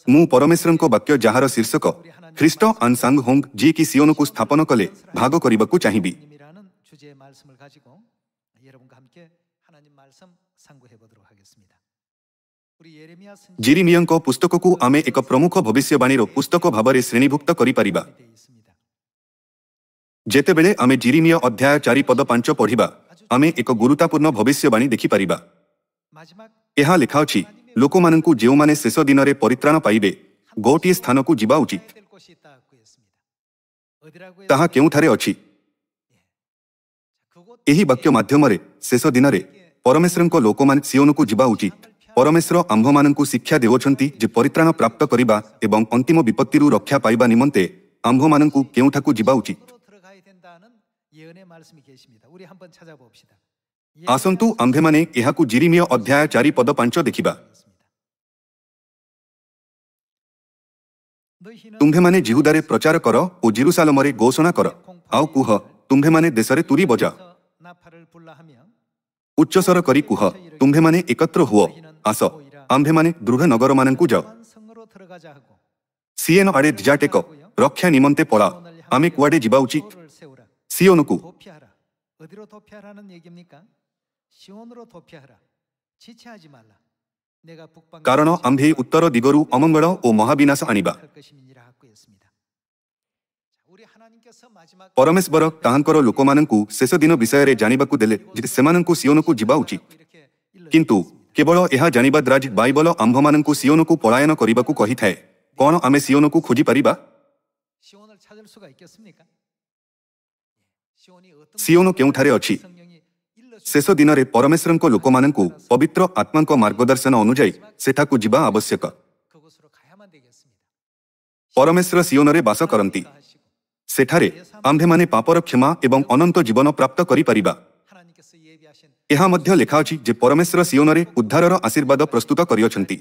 मु परमेश्वर को वाक्य जार शीर्षक ख्रीष्ट अनसांग होंग जी की सियोन को स्थापन कले भाग करने को चाहिए। जिरिमिया पुस्तक को आमे एक प्रमुख भविष्यवाणी पुस्तक भाव श्रेणीभुक्त करिपारिबा। जेतेबेले आमे जिरिमिया अध्याय 4 पद 5 पढ़िबा आमे एक गुरुत्वपूर्ण भविष्यवाणी देखिपारिबा। यह लिखा अछि लोक माननकु जेउ माने शेष दिन रे परित्राण पाइबे गोटिए स्थान को जिबा उचित। ताहा केउठारे अछि? एही वाक्य माध्यम रे शेष दिन रे परमेश्वर को लोक माने सियोन को जिबा उचित। परमेश्वर आंभ माननकु शिक्षा देउछंती जे परित्राण प्राप्त करिबा एवं अंतिम विपत्ति रु रक्षा पाइबा निमंते आंभ माननकु केउठाकु जिबा उचित। आसंतु आंभे माने एहाकु जिरिमिया अध्याय 4 पद 5 देखिबा। तुम्भे माने जिहुदारे प्रचार कर ओ जेरुसालेम रे घोषणा कर आउ कुह तुम्भे माने देशरे तुरी बजा उच्चस्वर करी कुह तुम्भे माने एकत्र हुओ आस आंभे माने दृढ़ नगर माननकु जाओ सियोन आड़े धिजा टेक रक्षा निमंते पड़ा आमे कुआडे जिबा उचित सियोनकु। कारण आंभे उत्तर दिगरु अमंगल ओ महाविनाश आनिबा। परमेश्वर ताहांकर लोकमानंकु शेष दिन विषय रे जानिबाकु देले जे सेमानंकु सियोनकु जिबा उचित। किंतु केवल यह जानिबा द्वारा बाइबल आंभमानंकु सियोनकु पलायन करिबाकु कहिथाए। कोन आमे सियोनकु खोजी परिबा? सियोन केउठारे अछि? शेष दिन रे परमेश्वर को लोक माननकु पवित्र आत्मा को मार्गदर्शन अनुଯାयी सेठाकु जिबा आवश्यक। परमेश्वर सियोन रे वास करंती। सेठारे आंभे माने पापर क्षमा एवं अनंत जीवन प्राप्त करि परिबा। एहा मध्य लेखा अछि जे परमेश्वर सियोन रे उद्धारर आशीर्वाद प्रस्तुत करियछंती।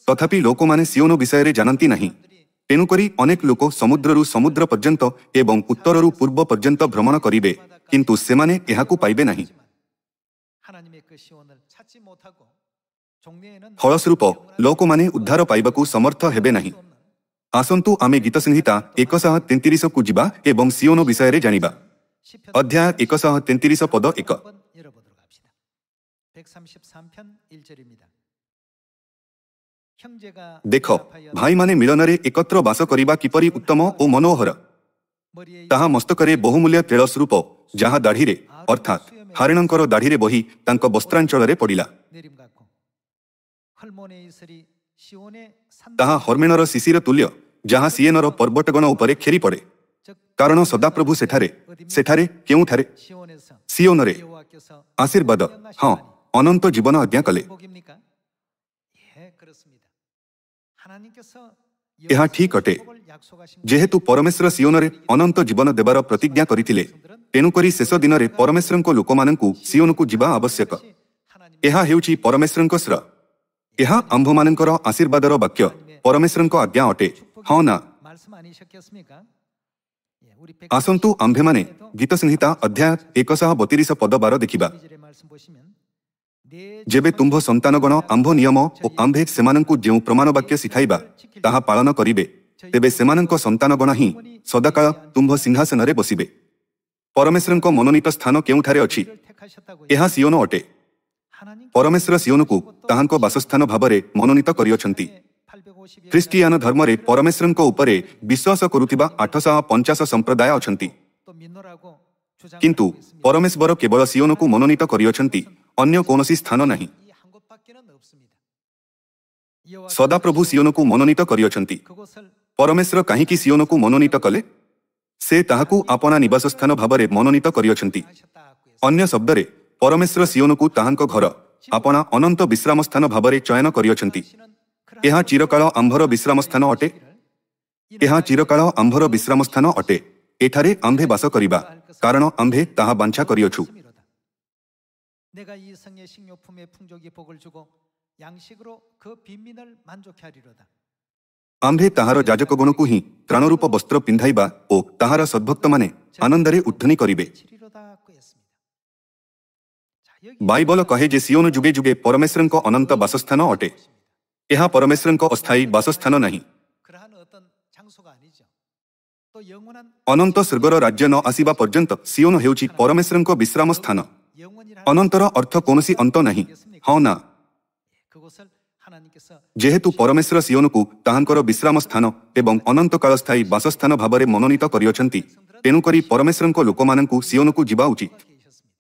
तथापि लोक माने सियोन विषय रे जानंती नहीं। तेणुकरी अनेक लोक समुद्ररु समुद्र पर्यंत एवं उत्तररु पूर्व पर्यंत भ्रमण करिवे किंतु सेमाने एहाकु पाइबे नहीं। फलस्वरूप लोक माने उद्धार पाइबाकु समर्थ हेबे नहीं। आसंतु आमे गीत संहिता 133 को जिबा एवं सियोन विषय रे जानिबा। अध्याय 133 पद 1। देख भाई माने मिलन रे एकत्र वास करिबा किपरि उत्तम ओ मनोहर। ताहा मस्तकरे बहुमूल्य तेल स्वरूप जहा दाढ़ी रे अर्थात हारिणंकर दाढ़ी रे बही तांको वस्त्रांचल रे पड़िला। ताहा हर्मेणर शिशिर तुल्य जहा सियेनर पर्वतगण उपरे खेरी पड़े। कारण सदाप्रभु सेठारे केउठारे? सियोन रे आशीर्वाद हाँ अनंत जीवन आज्ञा कले। यह ठीक अटे जेहेतु परमेश्वर सियोन रे अनंत जीवन देवार प्रतिज्ञा करिथिले तेणुकरी शेष दिन रे परमेश्वर को लोक माननकु सियोन को जिबा आवश्यक। यह हेउची परमेश्वर को स्र। यह आंभ माननकर आशीर्वादर वाक्य परमेश्वर को आज्ञा अटे हाँ ना? आसंतु आंभे माने गीत संहिता अध्याय 132 पद 12 देखिबा। जेबे तुम्भ संतानगण आंभ नियम ओ आंभे सेमानंकु जेउ प्रमाण वाक्य सिखाइबा ताहा पालन करिबे तेबे सेमानंक संतानगण ही सदाकाल तुम्भ सिंहासन रे बसिबे। परमेश्वर को मनोनीत स्थान केउठारे अछि? एहा सियोन अटे। परमेश्वर सियोनकु ताहांको वासस्थान भावरे मनोनीत करियछंती। ख्रिस्टियान धर्म रे परमेश्वर को उपरे विश्वास करुथिबा 850 संप्रदाय अछंती। किंतु परमेश्वर केवल सियोनकु मनोनीत करियछंती अन्य कोनोसी स्थान नहीं। सदाप्रभु सियोनकु मनोनीत करियछंती। परमेश्वर काहीकि सियोनकु मनोनीत कले? से ताहाकु आपना निवास स्थान भावरे मनोनीत करियछंती। अन्य शब्दरे परमेश्वर सियोनकु ताहांको घर आपना अनंत विश्राम स्थान भावरे चयन करियछंती। एहा चिरकाल आंभर विश्राम स्थान अटे। एहा चिरकाल आंभर विश्राम स्थान अटे। एठारे आंभे वास करिबा कारण आंभे ताहा बांछा करियछु। आंभे ताहार याजकगण को ही त्राणरूप वस्त्र पिंधाइबा ओ ताहार सद्भक्त माने आनंदरे उद्धनी करिबे। बाइबल कहे जे सियोन जुगे जुगे परमेश्वरଙ୍କ अनंत वासस्थान अटे। ଏହା परमेश्वरଙ୍କ अस्थायी वासस्थान नहीं। 그러한 어떤 장소가 아니죠. 또 영원한 अनंत स्वर्गर राज्य न आसिबा पर्यंत सियोन हेउछि परमेश्वरଙ୍କ विश्राम स्थान। 영원이라는 अनंतर अर्थ कौनसी अंत नहीं, हाँ ना। 그곳을 하나님께서 जेहेतु परमेश्वर सियोनकु ताहांकर विश्राम स्थान एवं अनंत काल स्थायी वासस्थान भावरे मनोनीत करिअछंती, तेणुकरी परमेश्वरଙ୍କ लोकमानंकु सियोनकु जिबा उचित। 계셨습니다.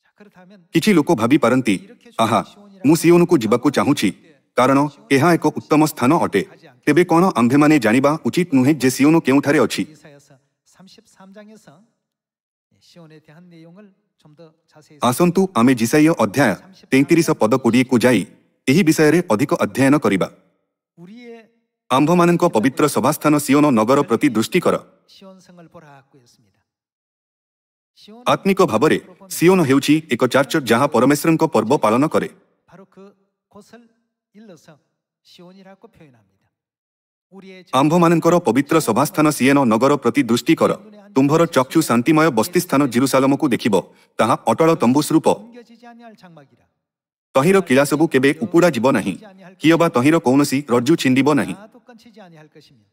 자, 그렇다면 किछि लोक भाबी पारंती, आहा मु सियोनकु जिबाकु चाहुछि कारण एहा एक उत्तम स्थान अटे। तेबे कोन आम्भेमाने जानिबा उचित नुहे जे सियोन केउठारे अछि। 이사야서 33장에서 시온에 대한 내용을 좀 더 자세히 आसंतु आमे जिसाइय अध्याय 33 पद 20 को जाई एही विषय अधिक अध्ययन करिबा। 우리의 आम्भमानंक पवित्र सभास्थान सियोन नगर प्रति दृष्टि कर। 시온성을 보라고 했습니다. 시온 आत्मिक भावरे सियोन हेउछि एक चर्च जहाँ परमेश्वरଙ୍କ पर्व पालन करे। 바로 그 곳을 일러서 시온이라고 표현합니다. 우리의 आम्भमानंकर पवित्र सभास्थान सियोन नगर प्रति दृष्टि कर। तुम्भर चक्षु शांतिमय बस्ती स्थान जेरुसालेमକୁ ଦେଖିବ, ତାହା ଅଟଳ ତମ୍ବୁ ସ୍ୱରୂପ। 옮겨지지 아니할 장막이라. ତହିଁର କିଳା ସବୁ କେବେ ଉପୁଡ଼ା ଯିବ ନାହିଁ, କିଅବା ତହିଁର କୌଣସି ରଜ୍ଜୁ ଛିଣ୍ଡିବ ନାହିଁ। 나도 끊치지 아니할 것이며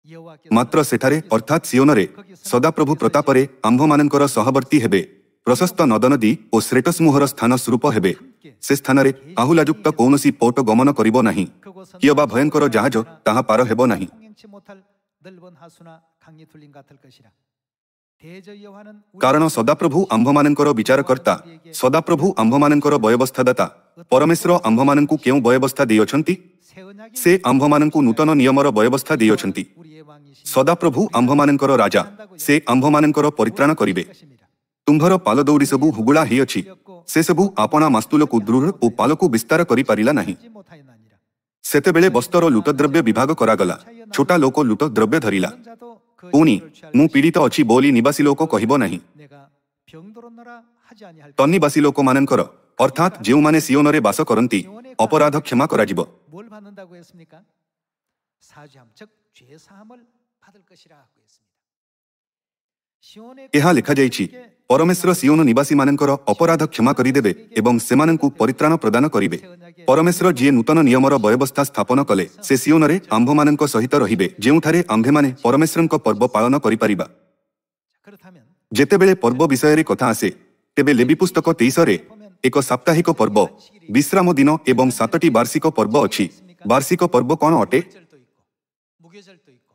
여호와께서 ମାତ୍ର ସେଠାରେ ଅର୍ଥାତ୍ ସିଓନରେ ସଦାପ୍ରଭୁ ପ୍ରତାପରେ ଆମ୍ଭମାନଙ୍କର ସହବର୍ତ୍ତୀ ହେବେ। ପ୍ରଶସ୍ତ ନଦ ନଦୀ ଓ ଶ୍ରେଟସ୍ମୁହର ସ୍ଥାନ ସ୍ୱରୂପ ହେବେ। ସେ ସ୍ଥାନରେ ଆହୁଲାଯୁକ୍ତ କୌଣସି ପୋଟ ଗମନ କରିବ ନାହିଁ, କିଅବା ଭୟଙ୍କର ଜାହାଜ ତାହା ପାର ହେବ ନାହିଁ। 통행치 못할 넓은 하수나 강이 뚫린 같을 것이라. 대저 여호와는 କାରଣ ସଦାପ୍ରଭୁ ଆମ୍ଭମାନଙ୍କର ବିଚାରକର୍ତ୍ତା, ସଦାପ୍ରଭୁ ଆମ୍ଭମାନଙ୍କର ବୟବସ୍ଥାଦାତା। ପରମେଶ୍ୱର ଆମ୍ଭମାନଙ୍କୁ କେଉଁ ବୟବସ୍ଥା ଦେଇଅଛନ୍ତି? 새 언약의 ସେ ଆମ୍ଭମାନଙ୍କୁ ନୂତନ ନିୟମର ବୟବସ୍ଥା ଦେଇଅଛନ୍ତି। 우리의 왕이신 ସଦାପ୍ରଭୁ ଆମ୍ଭମାନଙ୍କର ରାଜା, ସେ ଆମ୍ଭମାନଙ୍କର ପରିତ୍ରାଣ କରିବେ। 것입니다. ତୁମ୍ଭର ପାଲଦୌଡ଼ି ସବୁ ହୁଗୁଳା ହେଇଅଛି, ସେସବୁ ଆପଣା ମାସ୍ତୁଲକୁ ଦୃଢ଼ ଓ ପାଲକୁ ବିସ୍ତାର କରିପାରିଲା ନାହିଁ। 하지 못하였나니라. ସେତେବେଳେ ବସ୍ତର ଲୁଟଦ୍ରବ୍ୟ ବିଭାଗ କରାଗଲା, ଛୋଟା ଲୋକ ଲୁଟଦ୍ରବ୍ୟ ଧରିଲା। 그런 자도 그 ପୁଣି 일을 취할 ମୁଁ 것이며 ପୀଡ଼ିତ ଅଛି ବୋଲି ନିବାସୀ ଲୋକ କହିବ ନାହିଁ। 내가 병들었노라 하지 아니할 ତନ୍ନିବାସୀ ଲୋକମାନଙ୍କର ଅର୍ଥାତ୍ ଯେଉଁମାନେ ସିଓନରେ ବାସ କରନ୍ତି ଅପରାଧ କ୍ଷମା କରାଯିବ। 뭘 받는다고 했습니까? 사죄함 즉 죄사함을 받을 것이라고 했습니다. 시온의 ଏହା ଲେଖାଯାଇଛି, ପରମେଶ୍ୱର ସିଓନ ନିବାସୀମାନଙ୍କର ଅପରାଧ କ୍ଷମା କରିଦେବେ ଏବଂ ସେମାନଙ୍କୁ ପରିତ୍ରାଣ ପ୍ରଦାନ କରିବେ। ପରମେଶ୍ୱର ଯିଏ ନୂତନ ନିୟମର ବ୍ୟବସ୍ଥା ସ୍ଥାପନ କଲେ, ସେ ସିଓନରେ ଆମ୍ଭମାନଙ୍କ ସହିତ ରହିବେ, ଯେଉଁଠାରେ ଆମ୍ଭେମାନେ ପରମେଶ୍ୱରଙ୍କ ପର୍ବ ପାଳନ କରିପାରିବା। 그렇다면 ଯେତେବେଳେ ପର୍ବ ବିଷୟରେ କଥା ଆସେ, ତେବେ ଲେବି ପୁସ୍ତକ 23ରେ ଏକ ସାପ୍ତାହିକ ପର୍ବ, ବିଶ୍ରାମ ଦିନ ଏବଂ 7ଟି ବାର୍ଷିକ ପର୍ବ ଅଛି। ବାର୍ଷିକ ପର୍ବ କ'ଣ ଅଟେ? 절도 있고 무교절도 있고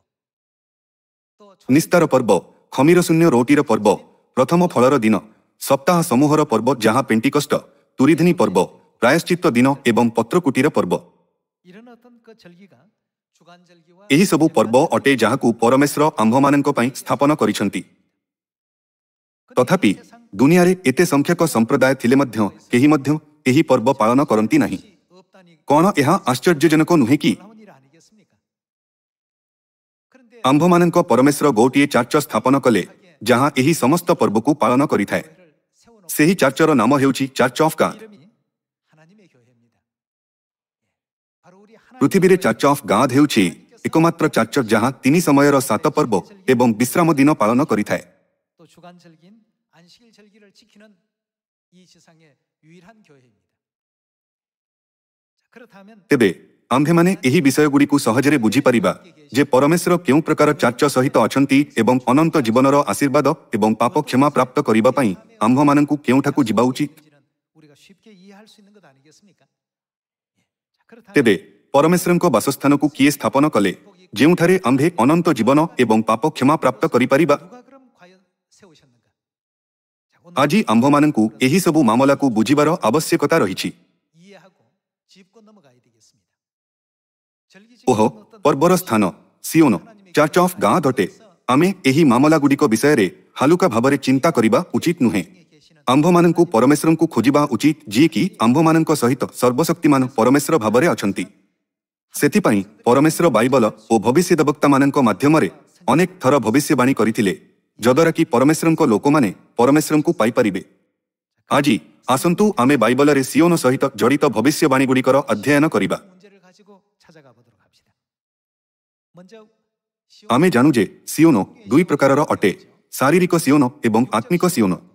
또 ନିସ୍ତାର ପର୍ବ, ଖମିର ଶୂନ୍ୟ ରୋଟିର ପର୍ବ, ପ୍ରଥମ ଫଳର ଦିନ, ସପ୍ତାହ ସମୂହର ପର୍ବ ଯାହା ପେଣ୍ଟିକଷ୍ଟ, ତୁରିଧିନୀ ପର୍ବ, ପ୍ରାୟଶ୍ଚିତ୍ତ ଦିନ ଏବଂ ପତ୍ରକୁଟୀର ପର୍ବ। 이런 어떤 그 절기가 주간절기와 ଏହି ସବୁ ପର୍ବ ଅଟେ ଯାହାକୁ ପରମେଶ୍ୱର ଆମ୍ଭମାନଙ୍କ ପାଇଁ ସ୍ଥାପନ କରିଛନ୍ତି। ତଥାପି ଦୁନିଆରେ ଏତେ ସଂଖ୍ୟକ ସମ୍ପ୍ରଦାୟ ଥିଲେ ମଧ୍ୟ କେହି ମଧ୍ୟ ଏହି ପର୍ବ ପାଳନ କରନ୍ତି ନାହିଁ। 없다니 କ'ଣ ଏହା ଆଶ୍ଚର୍ଯ୍ୟଜନକ ନୁହେଁ କି? 놀라운 일 아니겠습니까? 그런데 ଆମ୍ଭମାନଙ୍କ ପରମେଶ୍ୱର ଗୋଟିଏ ଚାର୍ଚ୍ଚ ସ୍ଥାପନ କଲେ ଯାହା ଏହି ସମସ୍ତ ପର୍ବକୁ ପାଳନ କରିଥାଏ। 교회를 세워놓은 ସେହି ଚାର୍ଚ୍ଚର ନାମ ହେଉଛି ଚାର୍ଚ୍ଚ ଅଫ୍ ଗାଡ୍। 이름이 하나님의 교회입니다. 바로 우리 하나님 ପୃଥିବୀରେ ଚାର୍ଚ୍ଚ ଅଫ୍ ଗାଡ୍ ହେଉଛି ଏକମାତ୍ର ଚାର୍ଚ୍ଚ ଯାହା 3 ସମୟର 7 ପର୍ବ ଏବଂ ବିଶ୍ରାମ ଦିନ ପାଳନ କରିଥାଏ। 또 주간절기인 안식일 절기를 지키는 이 지상의 유일한 교회입니다. 자, 그렇다면 ତେବେ ଆମ୍ଭେମାନେ ଏହି ବିଷୟଗୁଡ଼ିକୁ ସହଜରେ ବୁଝିପାରିବା ଯେ ପରମେଶ୍ୱର କେଉଁ ପ୍ରକାର ଚାର୍ଚ୍ଚ ସହିତ ଅଛନ୍ତି ଏବଂ ଅନନ୍ତ ଜୀବନର ଆଶୀର୍ବାଦ ଏବଂ ପାପ କ୍ଷମା ପ୍ରାପ୍ତ କରିବା ପାଇଁ ଆମ୍ଭମାନଙ୍କୁ କେଉଁଠାକୁ ଯିବା ଉଚିତ। 뭔지는 우리가 쉽게 이해할 수 있는 것 아니겠습니까? 예. 자, 그렇다면 ତେବେ ପରମେଶ୍ୱରଙ୍କ ବାସସ୍ଥାନକୁ କିଏ ସ୍ଥାପନ କଲେ, ଯେଉଁଠାରେ ଆମ୍ଭେ ଅନନ୍ତ ଜୀବନ ଏବଂ ପାପ କ୍ଷମା ପ୍ରାପ୍ତ କରିପାରିବା? 누가 그럼 과연 세우셨는가? 자, 오늘 ଆଜି ଆମ୍ଭମାନଙ୍କୁ ଏହି ସବୁ ମାମଲାକୁ ବୁଝିବାର ଆବଶ୍ୟକତା ରହିଛି। 이해하고 짚고 넘어가야 되겠습니다. 절기적인 ଓହୋ, 어떤 ପର୍ବର ସ୍ଥାନ ସିଓନ ଚାର୍ଚ୍ଚ ଅଫ୍ ଗାଡ୍ ଅଟେ। ଆମେ ଏହି ମାମଲାଗୁଡ଼ିକ ବିଷୟରେ ହାଲୁକା ଭାବରେ ଚିନ୍ତା କରିବା ଉଚିତ ନୁହେଁ। ଆମ୍ଭମାନଙ୍କୁ ପରମେଶ୍ୱରଙ୍କୁ ଖୋଜିବା ଉଚିତ ଯିଏକି ଆମ୍ଭମାନଙ୍କ ସହିତ ସର୍ବଶକ୍ତିମାନ ପରମେଶ୍ୱର ଭାବରେ ଅଛନ୍ତି। ସେଥିପାଇଁ ପରମେଶ୍ୱର ବାଇବଲ ଓ ଭବିଷ୍ୟଦ୍ବକ୍ତାମାନଙ୍କ ମାଧ୍ୟମରେ ଅନେକ ଥର ଭବିଷ୍ୟବାଣୀ କରିଥିଲେ, ଯଦ୍ୱାରା କି ପରମେଶ୍ୱରଙ୍କ ଲୋକମାନେ ପରମେଶ୍ୱରଙ୍କୁ ପାଇପାରିବେ। ଆଜି ଆସନ୍ତୁ ଆମେ ବାଇବଲରେ ସିଓନ ସହିତ ଜଡ଼ିତ ଭବିଷ୍ୟବାଣୀଗୁଡ଼ିକର ଅଧ୍ୟୟନ କରିବା। 문제를 가지고 찾아가 보도록 합시다. 먼저 시온 ଆମେ ଜାଣୁ ଯେ ସିଓନ ଦୁଇ ପ୍ରକାରର ଅଟେ, ଶାରୀରିକ ସିଓନ ଏବଂ ଆତ୍ମିକ ସିଓନ।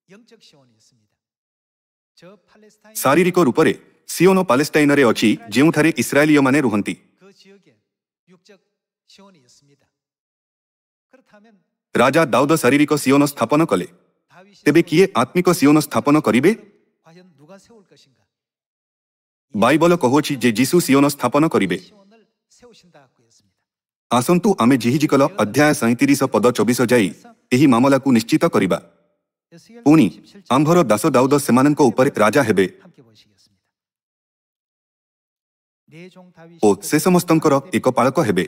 영적 시온이 있습니다. 저 팔레스타인 ଶାରୀରିକ ରୂପରେ ସିଓନ ପାଲେଷ୍ଟାଇନରେ ଅଛି ଯେଉଁଠାରେ ଇସ୍ରାଏଲୀୟମାନେ ରୁହନ୍ତି। 그 지역에 육적 시온이 있습니다. 그렇다면 ରାଜା ଦାଉଦ ଶାରୀରିକ ସିଓନ ସ୍ଥାପନ କଲେ, 다윗이 ତେବେ କିଏ ଆତ୍ମିକ ସିଓନ ସ୍ଥାପନ କରିବେ? 과연 누가 세울 것인가? ବାଇବଲ କହୁଅଛି ଯେ ଯୀଶୁ ସିଓନ ସ୍ଥାପନ କରିବେ। 시온을 세우신다고 했습니다. ଆସନ୍ତୁ ଆମେ ଜିହିଜିକଲ ଅଧ୍ୟାୟ 37 ପଦ 24 ଯାଇ ଏହି ମାମଲାକୁ ନିଶ୍ଚିତ କରିବା। 에스겔 ପୁଣି 37장 ଆମ୍ଭର ଦାସ ଦାଉଦ ସେମାନଙ୍କ ଉପରେ ରାଜା ହେବେ 함께 보시겠습니다. 내 종 다윗이 ଓ ସେ ସମସ୍ତଙ୍କର ଏକ ପାଳକ ହେବେ।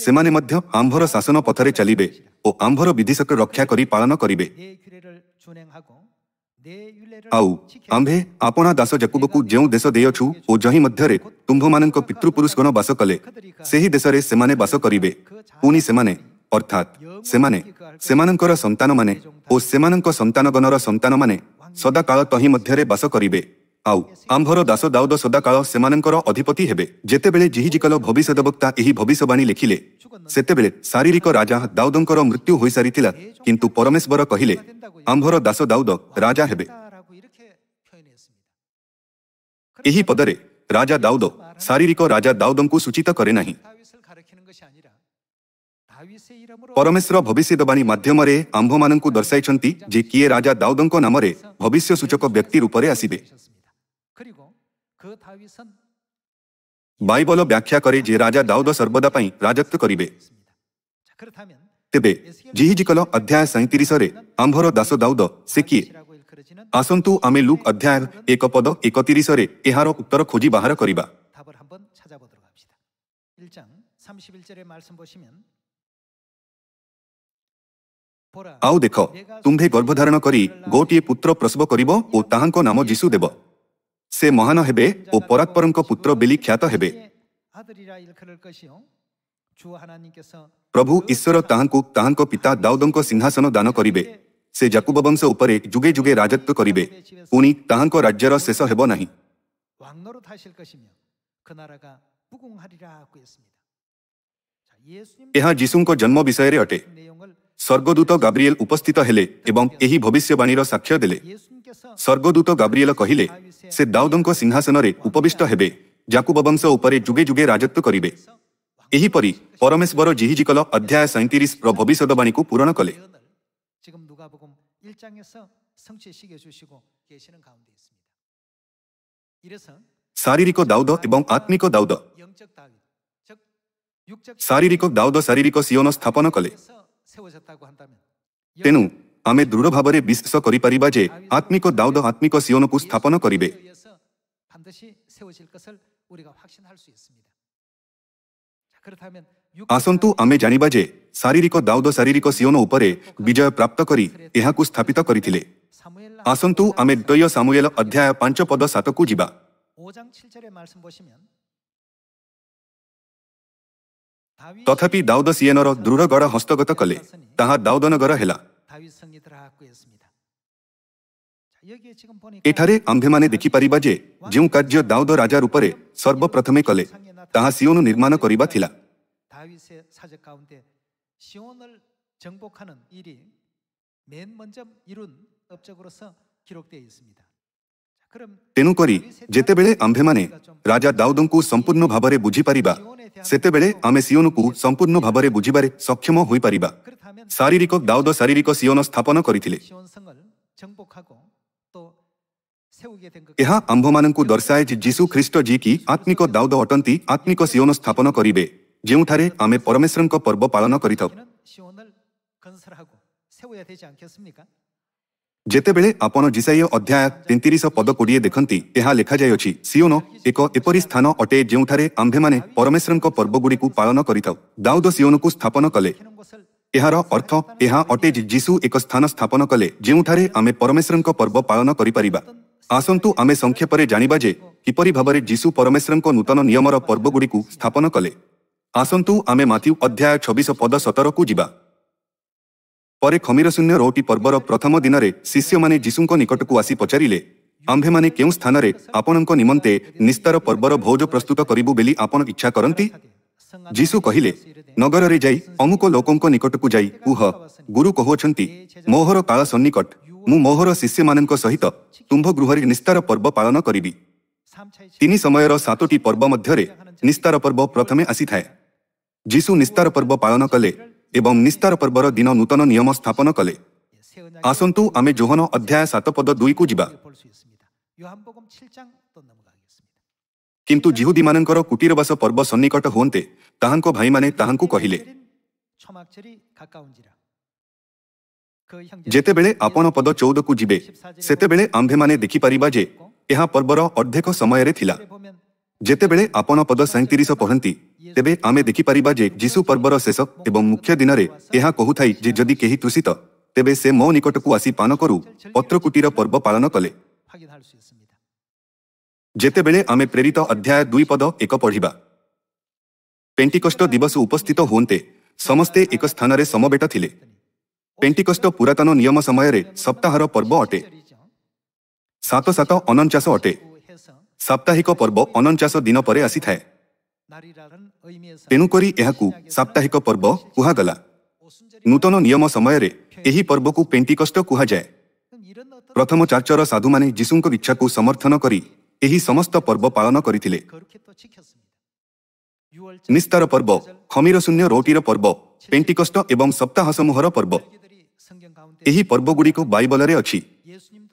ସେମାନେ ମଧ୍ୟ ଆମ୍ଭର ଶାସନ ପଥରେ ଚାଲିବେ ଓ ଆମ୍ଭର ବିଧିଶକ ରକ୍ଷା କରି ପାଳନ କରିବେ। 내 규례를 준행하고 내 율례를 ଆଉ 지켜 ଆମ୍ଭେ ଆପଣା ଦାସ ଜାକୁବକୁ ଯେଉଁ ଦେଶ ଦେଇଅଛୁ ଓ ଯହିଁ ମଧ୍ୟରେ ତୁମ୍ଭମାନଙ୍କ ପିତୃପୁରୁଷଗଣ ବାସ କଲେ, ସେହି ଦେଶରେ ସେମାନେ ବାସ କରିବେ। ପୁଣି ସେମାନେ ଅର୍ଥାତ୍ ସେମାନେ, ସେମାନଙ୍କର ସନ୍ତାନମାନେ ଓ ସେମାନଙ୍କ ସନ୍ତାନଗଣର ସନ୍ତାନମାନେ ସଦାକାଳ ତହିଁ ମଧ୍ୟରେ ବାସ କରିବେ। ଆଉ ଆମ୍ଭର ଦାସ ଦାଉଦ ସଦାକାଳ ସେମାନଙ୍କର ଅଧିପତି ହେବେ। ଯେତେବେଳେ ଜିହିଜିକଲ ଭବିଷ୍ୟଦ୍ବକ୍ତା ଏହି ଭବିଷ୍ୟବାଣୀ ଲେଖିଲେ, ସେତେବେଳେ ଶାରୀରିକ ରାଜା ଦାଉଦଙ୍କର ମୃତ୍ୟୁ ହୋଇସାରିଥିଲା, କିନ୍ତୁ ପରମେଶ୍ୱର କହିଲେ ଆମ୍ଭର ଦାସ ଦାଉଦ ରାଜା ହେବେ। 라고 이렇게 표현했습니다. ଏହି ପଦରେ ରାଜା ଦାଉଦ ଶାରୀରିକ ରାଜା ଦାଉଦଙ୍କୁ ସୂଚିତ କରେ ନାହିଁ। 다윗을 가리키는 것이 아니라 다윗의 이름으로 ପରମେଶ୍ୱର ଭବିଷ୍ୟବାଣୀ ମାଧ୍ୟମରେ ଆମ୍ଭମାନଙ୍କୁ ଦର୍ଶାଇଛନ୍ତି ଯେ କିଏ ରାଜା ଦାଉଦଙ୍କ ନାମରେ ଭବିଷ୍ୟ ସୂଚକ ବ୍ୟକ୍ତି ରୂପରେ ଆସିବେ। 그리고 그 다윗은 ବାଇବଲ ବ୍ୟାଖ୍ୟା କରେ ଯେ ରାଜା ଦାଉଦ ସର୍ବଦା ପାଇଁ ରାଜତ୍ୱ କରିବେ। 자, 그렇다면 ତେବେ ଜିହିଜିକଲ ଅଧ୍ୟାୟ 37ରେ ଆମ୍ଭର ଦାସ ଦାଉଦ ସେ କିଏ? 다윗이라고 일컬어지는 ଆସନ୍ତୁ ଆମେ ଲୁକ୍ ଅଧ୍ୟାୟ 1 ପଦ 31ରେ ଏହାର ଉତ୍ତର ଖୋଜି ବାହାର କରିବା। 답을 한번 찾아보도록 합시다. 1장 31절의 말씀 보시면 보라 ଆଉ ଦେଖ, ତୁମ୍ଭେ ଗର୍ଭଧାରଣ କରି ଗୋଟିଏ ପୁତ୍ର ପ୍ରସବ କରିବ ଓ ତାହାଙ୍କ ନାମ ଯୀଶୁ ଦେବ। ସେ ମହାନ ହେବେ ଓ ପରାତ୍ପରଙ୍କ ପୁତ୍ର ବୋଲି ଖ୍ୟାତ ହେବେ। 아들이라 일컬을 것이요 주 하나님께서 ପ୍ରଭୁ ଈଶ୍ୱର ତାହାଙ୍କୁ ତାହାଙ୍କ ପିତା ଦାଉଦଙ୍କ ସିଂହାସନ ଦାନ କରିବେ। ସେ ଜାକୁବ ବଂଶ ଉପରେ ଯୁଗେ ଯୁଗେ ରାଜତ୍ୱ କରିବେ। ପୁଣି ତାହାଙ୍କ ରାଜ୍ୟର ଶେଷ ହେବ ନାହିଁ। 왕노릇 하실 것이며 그 나라가 무궁하리라고 했습니다. 자, 예수님 ଏହା ଯୀଶୁଙ୍କ ଜନ୍ମ ବିଷୟରେ ଅଟେ। 내용을 ସ୍ୱର୍ଗଦୂତ ଗାବ୍ରିଏଲ ଉପସ୍ଥିତ ହେଲେ ଏବଂ ଏହି ଭବିଷ୍ୟବାଣୀର ସାକ୍ଷ୍ୟ ଦେଲେ। 예수님께서 ସ୍ୱର୍ଗଦୂତ ଗାବ୍ରିଏଲ କହିଲେ ସେ ଦାଉଦଙ୍କ ସିଂହାସନରେ ଉପବିଷ୍ଟ ହେବେ, ଜାକୁବ ବଂଶ ଉପରେ ଯୁଗେ ଯୁଗେ ରାଜତ୍ୱ କରିବେ। ଏହିପରି ପରମେଶ୍ୱର ଜିହିଜିକଲ ଅଧ୍ୟାୟ 37ର ଭବିଷ୍ୟବାଣୀକୁ ପୂରଣ କଲେ। 예언을 지금 누가복음 1장에서 성취시켜 주시고 계시는 가운데 있습니다. 이래서 ଶାରୀରିକ ଦାଉଦ ଏବଂ ଆତ୍ମିକ ଦାଉଦ। 영적 다윗 즉 육적 ଶାରୀରିକ ଦାଉଦ ଶାରୀରିକ ସିଓନ ସ୍ଥାପନ କଲେ। 시온에서 세워졌다고 한다면 ତେଣୁ ଆମେ ଦୃଢ଼ ଭାବରେ ବିଶ୍ୱାସ କରିପାରିବା ଯେ ଆତ୍ମିକ ଦାଉଦ ଆତ୍ମିକ ସିଓନକୁ ସ୍ଥାପନ କରିବେ। 의해서 반드시 세워질 것을 우리가 확신할 수 있습니다. 자, 그렇다면 ଆସନ୍ତୁ ଆମେ ଜାଣିବା ଯେ ଶାରୀରିକ ଦାଉଦ ଶାରୀରିକ ସିଓନ ଉପରେ ବିଜୟ ପ୍ରାପ୍ତ କରି ଏହାକୁ ସ୍ଥାପିତ କରିଥିଲେ। 사무엘 ଆସନ୍ତୁ ଆମେ ଦ୍ୱୟ ସାମୁଏଲ ଅଧ୍ୟାୟ 5 ପଦ 7କୁ ଯିବା। 5장 7절의 말씀 보시면 다윗이 ତଥାପି ଦାଉଦ ସିଏନର ଦୃଢ଼ ଗଡ଼ ହସ୍ତଗତ କଲେ, ତାହା ଦାଉଦନଗର ହେଲା। 다윗 성이더라고 했습니다. 자, 여기에 지금 보니까 ଏଠାରେ ଆମ୍ଭେମାନେ ଦେଖିପାରିବା ଯେ ଯେଉଁ କାର୍ଯ୍ୟ ଦାଉଦ ରାଜା ରୂପରେ ସର୍ବପ୍ରଥମେ କଲେ, ତାହା ସିଓନ ନିର୍ମାଣ କରିବା ଥିଲା। 다윗의 사적 가운데 시온을 정복하는 일이 맨 먼저 이룬 업적으로서 기록되어 있습니다. 자, 그럼 ତେଣୁକରି ଯେତେବେଳେ ଆମ୍ଭେମାନେ ରାଜା ଦାଉଦଙ୍କୁ ସମ୍ପୂର୍ଣ୍ଣ ଭାବରେ ବୁଝିପାରିବା, ସେତେବେଳେ ଆମେ ସିଓନକୁ ସମ୍ପୂର୍ଣ୍ଣ ଭାବରେ ବୁଝିବାରେ ସକ୍ଷମ ହୋଇପାରିବା। 그렇다면 ଶାରୀରିକ ଦାଉଦ ଶାରୀରିକ ସିଓନ ସ୍ଥାପନ କରିଥିଲେ। 시온 성을 정복하고 또 세우게 된 것. ଏହା ଆମ୍ଭମାନଙ୍କୁ ଦର୍ଶାଏ ଯେ ଯୀଶୁ ଖ୍ରୀଷ୍ଟ ଯିଏକି ଆତ୍ମିକ ଦାଉଦ ଅଟନ୍ତି ଆତ୍ମିକ ସିଓନ ସ୍ଥାପନ କରିବେ, ଯେଉଁଠାରେ ଆମେ ପରମେଶ୍ୱରଙ୍କ ପର୍ବ ପାଳନ କରିଥାଉ। 시온을 건설하고 세워야 되지 않겠습니까? ଯେତେବେଳେ ଆପଣ ଜିସାଇୟ ଅଧ୍ୟାୟ 33 ପଦ 20 ଦେଖନ୍ତି, ଏହା ଲେଖାଯାଇଅଛି, ସିଓନ ଏକ ଏପରି ସ୍ଥାନ ଅଟେ ଯେଉଁଠାରେ ଆମ୍ଭେମାନେ ପରମେଶ୍ୱରଙ୍କ ପର୍ବଗୁଡ଼ିକୁ ପାଳନ କରିଥାଉ। ଦାଉଦ ସିଓନକୁ ସ୍ଥାପନ କଲେ। 키는 곳을 ଏହାର ଅର୍ଥ ଏହା ଅଟେ ଯେ ଯୀଶୁ ଏକ ସ୍ଥାନ ସ୍ଥାପନ କଲେ ଯେଉଁଠାରେ ଆମେ ପରମେଶ୍ୱରଙ୍କ ପର୍ବ ପାଳନ କରିପାରିବା। ଆସନ୍ତୁ ଆମେ ସଂକ୍ଷେପରେ ଜାଣିବା ଯେ କିପରି ଭାବରେ ଯୀଶୁ ପରମେଶ୍ୱରଙ୍କ ନୂତନ ନିୟମର ପର୍ବଗୁଡ଼ିକୁ ସ୍ଥାପନ କଲେ। ଆସନ୍ତୁ ଆମେ ମାଥ୍ୟୁ ଅଧ୍ୟାୟ 26 ପଦ 17କୁ ଯିବା। ପରେ ଖମିରଶୂନ୍ୟ ରୋଟି ପର୍ବର ପ୍ରଥମ ଦିନରେ ଶିଷ୍ୟମାନେ ଯୀଶୁଙ୍କ ନିକଟକୁ ଆସି ପଚାରିଲେ, ଆମ୍ଭେମାନେ କେଉଁ ସ୍ଥାନରେ ଆପଣଙ୍କ ନିମନ୍ତେ ନିସ୍ତାର ପର୍ବର ଭୋଜ ପ୍ରସ୍ତୁତ କରିବୁ ବୋଲି ଆପଣ ଇଚ୍ଛା କରନ୍ତି? ଯୀଶୁ କହିଲେ, ନଗରରେ ଯାଇ ଅମୁକ ଲୋକଙ୍କ ନିକଟକୁ ଯାଇ କୁହ, ଗୁରୁ କହୁଅଛନ୍ତି, ମୋହର କାଳ ସନ୍ନିକଟ, ମୁଁ ମୋହର ଶିଷ୍ୟମାନଙ୍କ ସହିତ ତୁମ୍ଭ ଗୃହରେ ନିସ୍ତାର ପର୍ବ ପାଳନ କରିବି। 3 ସମୟର 7ଟି ପର୍ବ ମଧ୍ୟରେ ନିସ୍ତାର ପର୍ବ ପ୍ରଥମେ ଆସିଥାଏ। ଯୀଶୁ ନିସ୍ତାର ପର୍ବ ପାଳନ କଲେ ଏବଂ ନିସ୍ତାର ପର୍ବର ଦିନ ନୂତନ ନିୟମ ସ୍ଥାପନ କଲେ। ଆସନ୍ତୁ ଆମେ ଯୋହନ ଅଧ୍ୟାୟ 7 ପଦ 2କୁ ଯିବା। କିନ୍ତୁ ଜିହୁଦୀମାନଙ୍କର କୁଟୀରବାସ ପର୍ବ ସନ୍ନିକଟ ହୁଅନ୍ତେ ତାହାଙ୍କ ଭାଇମାନେ ତାହାଙ୍କୁ କହିଲେ, ଯେତେବେଳେ ଆପଣ ପଦ 14କୁ ଯିବେ ସେତେବେଳେ ଆମ୍ଭେମାନେ ଦେଖିପାରିବା ଯେ ଏହା ପର୍ବର ଅର୍ଦ୍ଧେକ ସମୟରେ ଥିଲା। ଯେତେବେଳେ ଆପଣ ପଦ 37 ପଢ଼ନ୍ତି ତେବେ ଆମେ ଦେଖିପାରିବା ଯେ ଯୀଶୁ ପର୍ବର ଶେଷ ଏବଂ ମୁଖ୍ୟ ଦିନରେ ଏହା କହୁଥାଇ ଯେ ଯଦି କେହି ତୃଷିତ ତେବେ ସେ ମୋ ନିକଟକୁ ଆସି ପାନ କରୁ। ପତ୍ରକୁଟୀର ପର୍ବ ପାଳନ କଲେ। ଯେତେବେଳେ ଆମେ ପ୍ରେରିତ ଅଧ୍ୟାୟ 2 ପଦ 1 ପଢ଼ିବା, ପେଣ୍ଟିକଷ୍ଟ ଦିବସ ଉପସ୍ଥିତ ହୁଅନ୍ତେ ସମସ୍ତେ ଏକ ସ୍ଥାନରେ ସମବେତ ଥିଲେ। ପେଣ୍ଟିକଷ୍ଟ ପୁରାତନ ନିୟମ ସମୟରେ ସପ୍ତାହର ପର୍ବ ଅଟେ। 7-7-49 ଅଟେ। ସାପ୍ତାହିକ ପର୍ବ 49 ଦିନ ପରେ ଆସିଥାଏ। ତେଣୁକରି ଏହାକୁ ସାପ୍ତାହିକ ପର୍ବ କୁହାଗଲା। ନୂତନ ନିୟମ ସମୟରେ ଏହି ପର୍ବକୁ ପେଣ୍ଟିକଷ୍ଟ କୁହାଯାଏ। ପ୍ରଥମ ଚାର୍ଚ୍ଚର ସାଧୁମାନେ ଯୀଶୁଙ୍କ ଇଚ୍ଛାକୁ ସମର୍ଥନ କରି ଏହି ସମସ୍ତ ପର୍ବ ପାଳନ କରିଥିଲେ। ନିସ୍ତାର ପର୍ବ, ଖମିର ଶୂନ୍ୟ ରୋଟିର ପର୍ବ, ପେଣ୍ଟିକଷ୍ଟ ଏବଂ ସପ୍ତାହ ସମୂହର ପର୍ବ, ଏହି ପର୍ବଗୁଡ଼ିକ ବାଇବଲରେ ଅଛି।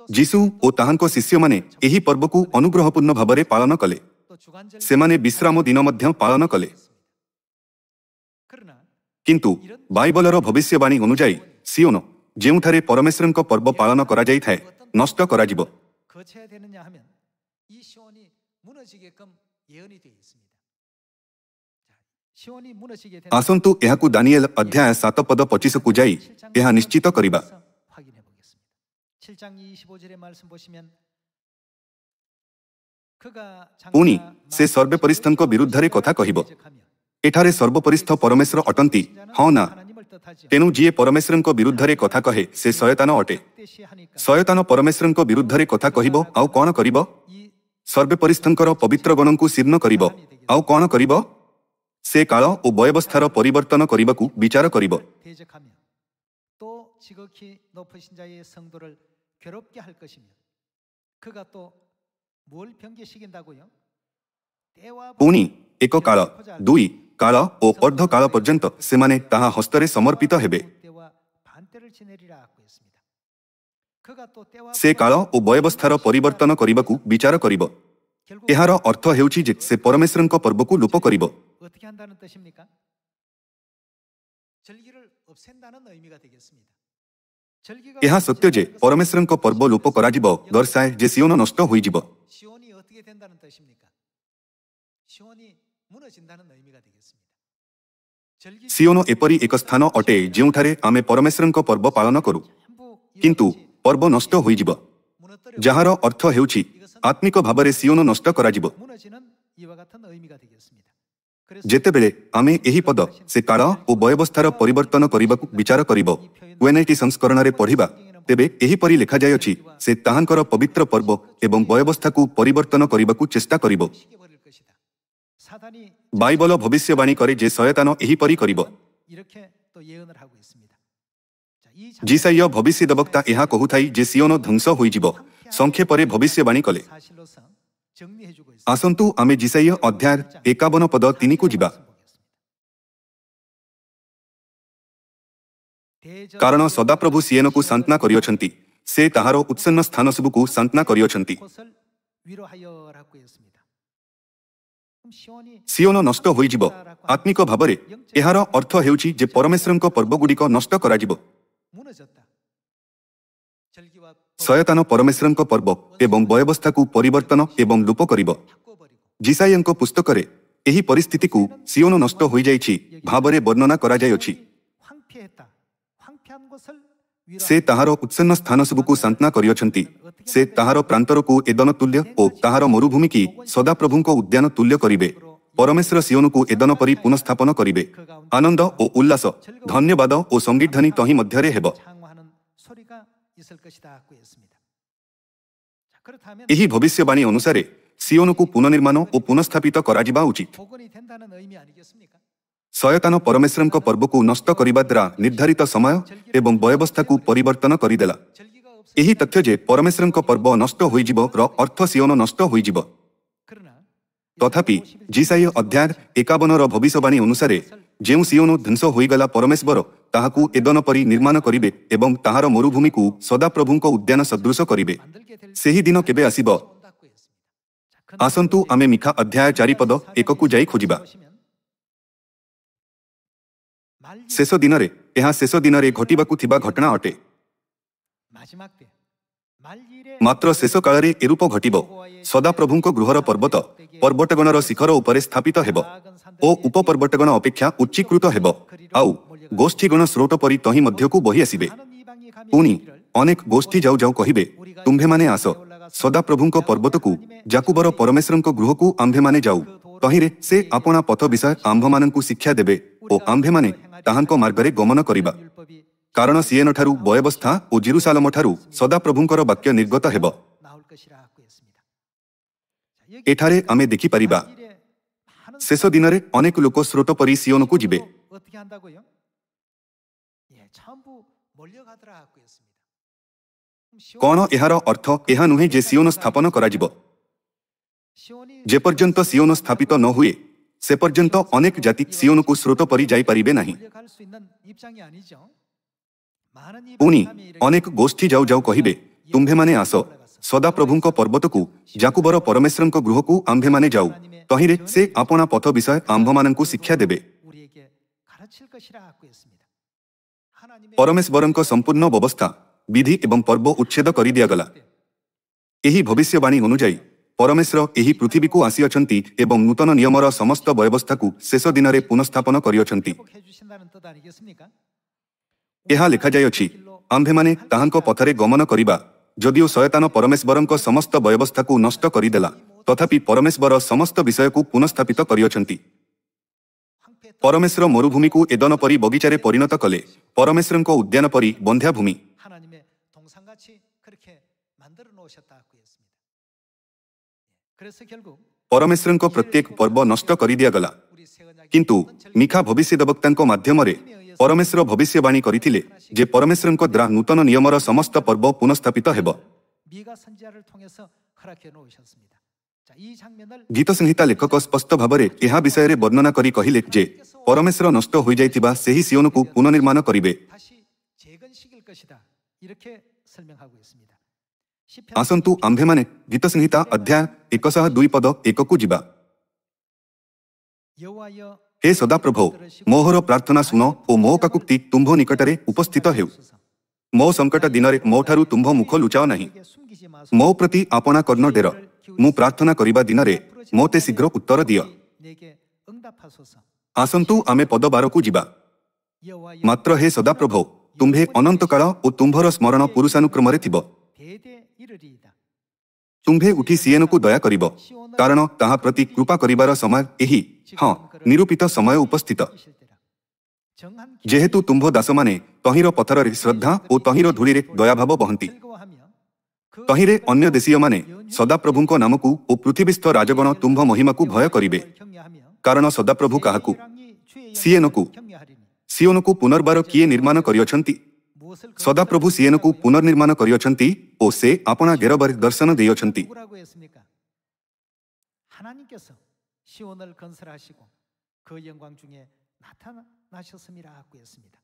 ଯୀଶୁ ଓ ତାହାଙ୍କ ଶିଷ୍ୟମାନେ ଏହି ପର୍ବକୁ ଅନୁଗ୍ରହପୂର୍ଣ୍ଣ ଭାବରେ ପାଳନ କଲେ। ସେମାନେ ବିଶ୍ରାମ ଦିନ ମଧ୍ୟ ପାଳନ କଲେ। କିନ୍ତୁ ବାଇବଲର ଭବିଷ୍ୟବାଣୀ ଅନୁଯାୟୀ ସିଓନ, ଯେଉଁଠାରେ ପରମେଶ୍ୱରଙ୍କ ପର୍ବ ପାଳନ କରାଯାଇଥାଏ, ନଷ୍ଟ କରାଯିବ। ଆସନ୍ତୁ ଏହାକୁ ଦାନିଏଲ ଅଧ୍ୟାୟ 7 ପଦ 25କୁ ଯାଇ ଏହା ନିଶ୍ଚିତ କରିବା। ପୁଣି ସେ ସର୍ବପରିସ୍ଥଙ୍କ ବିରୁଦ୍ଧରେ କଥା କହିବ। ଏଠାରେ ସର୍ବପରିସ୍ଥ ପରମେଶ୍ୱର ଅଟନ୍ତି, ହଁ ନା? ତେଣୁ ଯିଏ ପରମେଶ୍ୱରଙ୍କ ବିରୁଦ୍ଧରେ କଥା କହେ ସେ ଶୟତାନ ଅଟେ। ଶୟତାନ ପରମେଶ୍ୱରଙ୍କ ବିରୁଦ୍ଧରେ କଥା କହିବ ଆଉ କ'ଣ କରିବ? ସର୍ବପରିସ୍ଥଙ୍କର ପବିତ୍ରଗଣଙ୍କୁ ଶୀର୍ଣ୍ଣ କରିବ। ଆଉ କ'ଣ କରିବ? ସେ କାଳ ଓ ବୟବସ୍ଥାର ପରିବର୍ତ୍ତନ କରିବାକୁ ବିଚାର କରିବ। ପୁଣି ଏକ କାଳ, 2 କାଳ ଓ ଅର୍ଦ୍ଧ କାଳ ପର୍ଯ୍ୟନ୍ତ ସେମାନେ ତାହା ହସ୍ତରେ ସମର୍ପିତ ହେବେ। ସେ କାଳ ଓ ବୟବସ୍ଥାର ପରିବର୍ତ୍ତନ କରିବାକୁ ବିଚାର କରିବ। ଏହାର ଅର୍ଥ ହେଉଛି ଯେ ସେ ପରମେଶ୍ୱରଙ୍କ ପର୍ବକୁ ଲୋପ କରିବ। ଏହା ସତ୍ୟ ଯେ ପରମେଶ୍ୱରଙ୍କ ପର୍ବ ଲୋପ କରାଯିବ ଦର୍ଶାଏ ଯେ ସିଓନ ନଷ୍ଟ ହୋଇଯିବ। ସିଓନ ଏପରି ଏକ ସ୍ଥାନ ଅଟେ ଯେଉଁଠାରେ ଆମେ ପରମେଶ୍ୱରଙ୍କ ପର୍ବ ପାଳନ କରୁ, କିନ୍ତୁ ପର୍ବ ନଷ୍ଟ ହୋଇଯିବ, ଯାହାର ଅର୍ଥ ହେଉଛି ଆତ୍ମିକ ଭାବରେ ସିଓନ ନଷ୍ଟ କରାଯିବ। ଯେତେବେଳେ ଆମେ ଏହି ପଦ ସେ କାଳ ଓ ବୟବସ୍ଥାର ପରିବର୍ତ୍ତନ କରିବାକୁ ବିଚାର କରିବ ୱେନେଟି ସଂସ୍କରଣରେ ପଢ଼ିବା, ତେବେ ଏହିପରି ଲେଖାଯାଇଅଛି, ସେ ତାହାଙ୍କର ପବିତ୍ର ପର୍ବ ଏବଂ ବୟବସ୍ଥାକୁ ପରିବର୍ତ୍ତନ କରିବାକୁ ଚେଷ୍ଟା କରିବ। ବାଇବଲ ଭବିଷ୍ୟବାଣୀ କରେ ଯେ ଶୟତାନ ଏହିପରି କରିବ। ଜିସାଇୟ ଭବିଷ୍ୟଦ୍ବକ୍ତା ଏହା କହୁଥାଇ ଯେ ସିଓନ ଧ୍ୱଂସ ହୋଇଯିବ ସଂକ୍ଷେପରେ ଭବିଷ୍ୟବାଣୀ କଲେ। ଆସନ୍ତୁ ଆମେ ଜିସାଇୟ ଅଧ୍ୟାୟ 51 ପଦ 3କୁ ଯିବା। କାରଣ ସଦାପ୍ରଭୁ ସିଓନକୁ ସାନ୍ତ୍ୱନା କରିଅଛନ୍ତି, ସେ ତାହାର ଉତ୍ସନ୍ନ ସ୍ଥାନ ସବୁକୁ ସାନ୍ତ୍ୱନା କରିଅଛନ୍ତି। ସିଓନ ନଷ୍ଟ ହୋଇଯିବ ଆତ୍ମିକ ଭାବରେ। ଏହାର ଅର୍ଥ ହେଉଛି ଯେ ପରମେଶ୍ୱରଙ୍କ ପର୍ବଗୁଡ଼ିକ ନଷ୍ଟ କରାଯିବ। ଶୟତାନ ପରମେଶ୍ୱରଙ୍କ ପର୍ବ ଏବଂ ବୟବସ୍ଥାକୁ ପରିବର୍ତ୍ତନ ଏବଂ ଲୋପ କରିବ। ଜିସାଇୟଙ୍କ ପୁସ୍ତକରେ ଏହି ପରିସ୍ଥିତିକୁ ସିଓନ ନଷ୍ଟ ହୋଇଯାଇଛି ଭାବରେ ବର୍ଣ୍ଣନା କରାଯାଇଅଛି। ସେ ତାହାର ଉତ୍ସନ୍ନ ସ୍ଥାନ ସବୁକୁ ସାନ୍ତ୍ୱନା କରିଅଛନ୍ତି। ସେ ତାହାର ପ୍ରାନ୍ତରକୁ ଏଦନ ତୁଲ୍ୟ ଓ ତାହାର ମରୁଭୂମି କି ସଦାପ୍ରଭୁଙ୍କ ଉଦ୍ୟାନ ତୁଲ୍ୟ କରିବେ। ପରମେଶ୍ୱର ସିଓନକୁ ଏଦନ ପରି ପୁନଃସ୍ଥାପନ କରିବେ। ଆନନ୍ଦ ଓ ଉଲ୍ଲାସ, ଧନ୍ୟବାଦ ଓ ସଙ୍ଗୀତଧ୍ୱନି ତହିଁ ମଧ୍ୟରେ ହେବ। ଏହି ଭବିଷ୍ୟବାଣୀ ଅନୁସାରେ ସିଓନକୁ ପୁନଃନିର୍ମାଣ ଓ ପୁନଃସ୍ଥାପିତ କରାଯିବା ଉଚିତ। ଶୟତାନ ପରମେଶ୍ୱରଙ୍କ ପର୍ବକୁ ନଷ୍ଟ କରିବା ଦ୍ୱାରା ନିର୍ଦ୍ଧାରିତ ସମୟ ଏବଂ ବୟବସ୍ଥାକୁ ପରିବର୍ତ୍ତନ କରିଦେଲା। ଏହି ତଥ୍ୟ ଯେ ପରମେଶ୍ୱରଙ୍କ ପର୍ବ ନଷ୍ଟ ହୋଇଯିବର ଅର୍ଥ ସିଓନ ନଷ୍ଟ ହୋଇଯିବ। 그러나 ତଥାପି ଜିସାଇ ଅଧ୍ୟାୟ 51ର ଭବିଷ୍ୟବାଣୀ ଅନୁସାରେ ଯେଉଁ ସିଓନ ଧ୍ୱଂସ ହୋଇଗଲା ପରମେଶ୍ୱର ତାହାକୁ ଏଦନ ପରି ନିର୍ମାଣ କରିବେ ଏବଂ ତାହାର ମରୁଭୂମିକୁ ସଦାପ୍ରଭୁଙ୍କ ଉଦ୍ୟାନ ସଦୃଶ କରିବେ। 만들게 될 ସେହି ଦିନ କେବେ ଆସିବ? 온다고 했습니다. ଆସନ୍ତୁ ଆମେ ମିଖା ଅଧ୍ୟାୟ 4 ପଦ 1କୁ ଯାଇ ଖୋଜିବା। ଶେଷ ଦିନରେ ଏହା ଶେଷ ଦିନରେ ଘଟିବାକୁ ଥିବା ଘଟଣା ଅଟେ। 마지막 때 말일에 ମାତ୍ର ଶେଷ କାଳରେ ଏରୂପ ଘଟିବ। ସଦାପ୍ରଭୁଙ୍କ ଗୃହର ପର୍ବତ ପର୍ବତଗଣର ଶିଖର ଉପରେ ସ୍ଥାପିତ ହେବ ଓ ଉପପର୍ବତଗଣ ଅପେକ୍ଷା ଉଚ୍ଚୀକୃତ ହେବ, ଆଉ ଗୋଷ୍ଠୀଗଣ ସ୍ରୋତ ପରି ତହିଁ ମଧ୍ୟକୁ ବହି ଆସିବେ। 많은 이방이 감히 ପୁଣି 우리를 ଅନେକ ଗୋଷ୍ଠୀ ଯାଉ ଯାଉ କହିବେ, ତୁମ୍ଭେମାନେ ଆସ ସଦାପ୍ରଭୁଙ୍କ ପର୍ବତକୁ ଜାକୁବର ପରମେଶ୍ୱରଙ୍କ ଗୃହକୁ ଆମ୍ଭେମାନେ ଯାଉ। ତହିଁରେ ସେ ଆପଣା ପଥ ବିଷୟ ଆମ୍ଭମାନଙ୍କୁ ଶିକ୍ଷା ଦେବେ ଓ ଆମ୍ଭେମାନେ ତାହାଙ୍କ ମାର୍ଗରେ ଗମନ କରିବା। 율법이 କାରଣ ସିଏନଠାରୁ ବୟବସ୍ଥା ଓ ଜିରୁସାଲମଠାରୁ ସଦାପ୍ରଭୁଙ୍କର ବାକ୍ୟ ନିର୍ଗତ ହେବ। 나올 것이라고 했습니다. 자, 여기 ଏଠାରେ ଆମେ ଦେଖିପାରିବା 말일에 많은 ଶେଷ ଦିନରେ ଅନେକ ଲୋକ ସ୍ରୋତ ପରି ସିଓନକୁ ଯିବେ। 어떻게 한다고요? 예, 전부 몰려가더라고 했습니다. 그럼 시온- କ'ଣ ଏହାର ଅର୍ଥ ଏହା ନୁହେଁ ଯେ ସିଓନ ସ୍ଥାପନ କରାଯିବ। 시온이 ଯେପର୍ଯ୍ୟନ୍ତ ସିଓନ ସ୍ଥାପିତ ନ ହୁଏ ସେ ପର୍ଯ୍ୟନ୍ତ ଅନେକ ଜାତି ସିଓନକୁ ସ୍ରୋତ ପରି ଯାଇପାରିବେ ନାହିଁ। 몰려갈 수 있는 입장이 아니죠. 많은 ପୁଣି 이방이 이렇게 ଅନେକ ଗୋଷ୍ଠୀ ଯାଉ ଯାଉ କହିବେ, ତୁମ୍ଭେମାନେ ଆସ ସଦାପ୍ରଭୁଙ୍କ ପର୍ବତକୁ ଜାକୁବର ପରମେଶ୍ୱରଙ୍କ ଗୃହକୁ ଆମ୍ଭେମାନେ ଯାଉ। ତହିଁରେ ସେ ଆପଣା ପଥ ବିଷୟ ଆମ୍ଭମାନଙ୍କୁ ଶିକ୍ଷା ଦେବେ। 우리에게 가르칠 것이라고 했습니다. 하나님의 ପରମେଶ୍ୱରଙ୍କ ସମ୍ପୂର୍ଣ୍ଣ ବ୍ୟବସ୍ଥା ବିଧି ଏବଂ ପର୍ବ ଉଚ୍ଛେଦ କରିଦିଆଗଲା। ଏହି ଭବିଷ୍ୟବାଣୀ ଅନୁଯାୟୀ ପରମେଶ୍ୱର ଏହି ପୃଥିବୀକୁ ଆସିଅଛନ୍ତି ଏବଂ ନୂତନ ନିୟମର ସମସ୍ତ ବ୍ୟବସ୍ଥାକୁ ଶେଷ ଦିନରେ ପୁନଃସ୍ଥାପନ କରିଅଛନ୍ତି। 회복해 주신다는 뜻 아니겠습니까? ଏହା ଲେଖାଯାଇଅଛି, ଆମ୍ଭେମାନେ ତାହାଙ୍କ ପଥରେ ଗମନ କରିବା। ଯଦିଓ ଶୟତାନ ପରମେଶ୍ୱରଙ୍କ ସମସ୍ତ ବ୍ୟବସ୍ଥାକୁ ନଷ୍ଟ କରିଦେଲା, ତଥାପି ପରମେଶ୍ୱର ସମସ୍ତ ବିଷୟକୁ ପୁନଃସ୍ଥାପିତ କରିଅଛନ୍ତି। 황폐 ପରମେଶ୍ୱର ମରୁଭୂମିକୁ ଏଦନ ପରି ବଗିଚାରେ ପରିଣତ କଲେ, ପରମେଶ୍ୱରଙ୍କ ଉଦ୍ୟାନ ପରି ବନ୍ଧ୍ୟା ଭୂମି। 하나님의 동산같이 그렇게 만들어 놓으셨다고 했습니다. 그래서 결국 ପରମେଶ୍ୱରଙ୍କ ପ୍ରତ୍ୟେକ ପର୍ବ ନଷ୍ଟ କରିଦିଆଗଲା। 우리 새 언약의 କିନ୍ତୁ ମିଖା ଭବିଷ୍ୟଦ୍ବକ୍ତାଙ୍କ ମାଧ୍ୟମରେ ପରମେଶ୍ୱର ଭବିଷ୍ୟବାଣୀ କରିଥିଲେ ଯେ ପରମେଶ୍ୱରଙ୍କ ଦ୍ୱାରା ନୂତନ ନିୟମର ସମସ୍ତ ପର୍ବ ପୁନଃସ୍ଥାପିତ ହେବ। 미가 선지자를 통해서 허락해 놓으셨습니다. 자, 이 장면을 ଗୀତ ସଂହିତା ଲେଖକ ସ୍ପଷ୍ଟ ଭାବରେ ଏହା ବିଷୟରେ ବର୍ଣ୍ଣନା କରି କହିଲେ ଯେ ପରମେଶ୍ୱର ନଷ୍ଟ ହୋଇଯାଇଥିବା ସେହି ସିଓନକୁ ପୁନଃନିର୍ମାଣ କରିବେ। 다시 재건시킬 것이다. 이렇게 설명하고 있습니다. 시편 ଆସନ୍ତୁ ଆମ୍ଭେମାନେ ଗୀତ ସଂହିତା ଅଧ୍ୟାୟ 102 ପଦ 1କୁ ଯିବା। 여호와여 ହେ ସଦାପ୍ରଭୁ, ମୋହର ପ୍ରାର୍ଥନା ଶୁଣ ଓ ମୋ କାକୁକ୍ତି ତୁମ୍ଭ ନିକଟରେ ଉପସ୍ଥିତ ହେଉ। ମୋ ସଙ୍କଟ ଦିନରେ ମୋ ଠାରୁ ତୁମ୍ଭ ମୁଖ ଲୁଚାଅ ନାହିଁ। 내게 숨기지 마소서. ମୋ ପ୍ରତି ଆପଣା କର୍ଣ୍ଣ ଡେର। ମୁଁ ପ୍ରାର୍ଥନା କରିବା ଦିନରେ ମୋତେ ଶୀଘ୍ର ଉତ୍ତର ଦିଅ। 내게 응답하소서. ଆସନ୍ତୁ ଆମେ ପଦ 12କୁ ଯିବା। 여호와여 ମାତ୍ର ହେ ସଦାପ୍ରଭୁ, ତୁମ୍ଭେ ଅନନ୍ତକାଳ ଓ ତୁମ୍ଭର ସ୍ମରଣ ପୁରୁଷାନୁକ୍ରମରେ ଥିବ। 대대 이르리이다. ତୁମ୍ଭେ ଉଠି ସିଏନକୁ ଦୟା କରିବ, କାରଣ ତାହା ପ୍ରତି କୃପା କରିବାର ସମୟ ଏହି ହଁ ନିରୂପିତ ସମୟ ଉପସ୍ଥିତ। 이실 때라. 정한 ଯେହେତୁ ତୁମ୍ଭ ଦାସମାନେ ତହିଁର ପଥରରେ ଶ୍ରଦ୍ଧା ଓ ତହିଁର ଧୂଳିରେ ଦୟାଭାବ ବହନ୍ତି। 즐거워하며 그 ତହିଁରେ ଅନ୍ୟ ଦେଶୀୟମାନେ ସଦାପ୍ରଭୁଙ୍କ ନାମକୁ ଓ ପୃଥିବୀସ୍ଥ ରାଜଗଣ ତୁମ୍ଭ ମହିମାକୁ ଭୟ କରିବେ। 경외하며 କାରଣ ସଦାପ୍ରଭୁ କାହାକୁ 세계랑이 주의 ସିଏନକୁ 영광을 경외하리니 ସିଓନକୁ ପୁନର୍ବାର କିଏ ନିର୍ମାଣ କରିଅଛନ୍ତି? 무엇을 ସଦାପ୍ରଭୁ ସିଏନକୁ ପୁନର୍ନିର୍ମାଣ କରିଅଛନ୍ତି ଓ ସେ ଆପଣା ଗେରବାରେ ଦର୍ଶନ ଦେଇଅଛନ୍ତି। 누구라고 했습니까? 하나님께서 시온을 건설하시고 그 영광 중에 나타나셨음이라고 했습니다.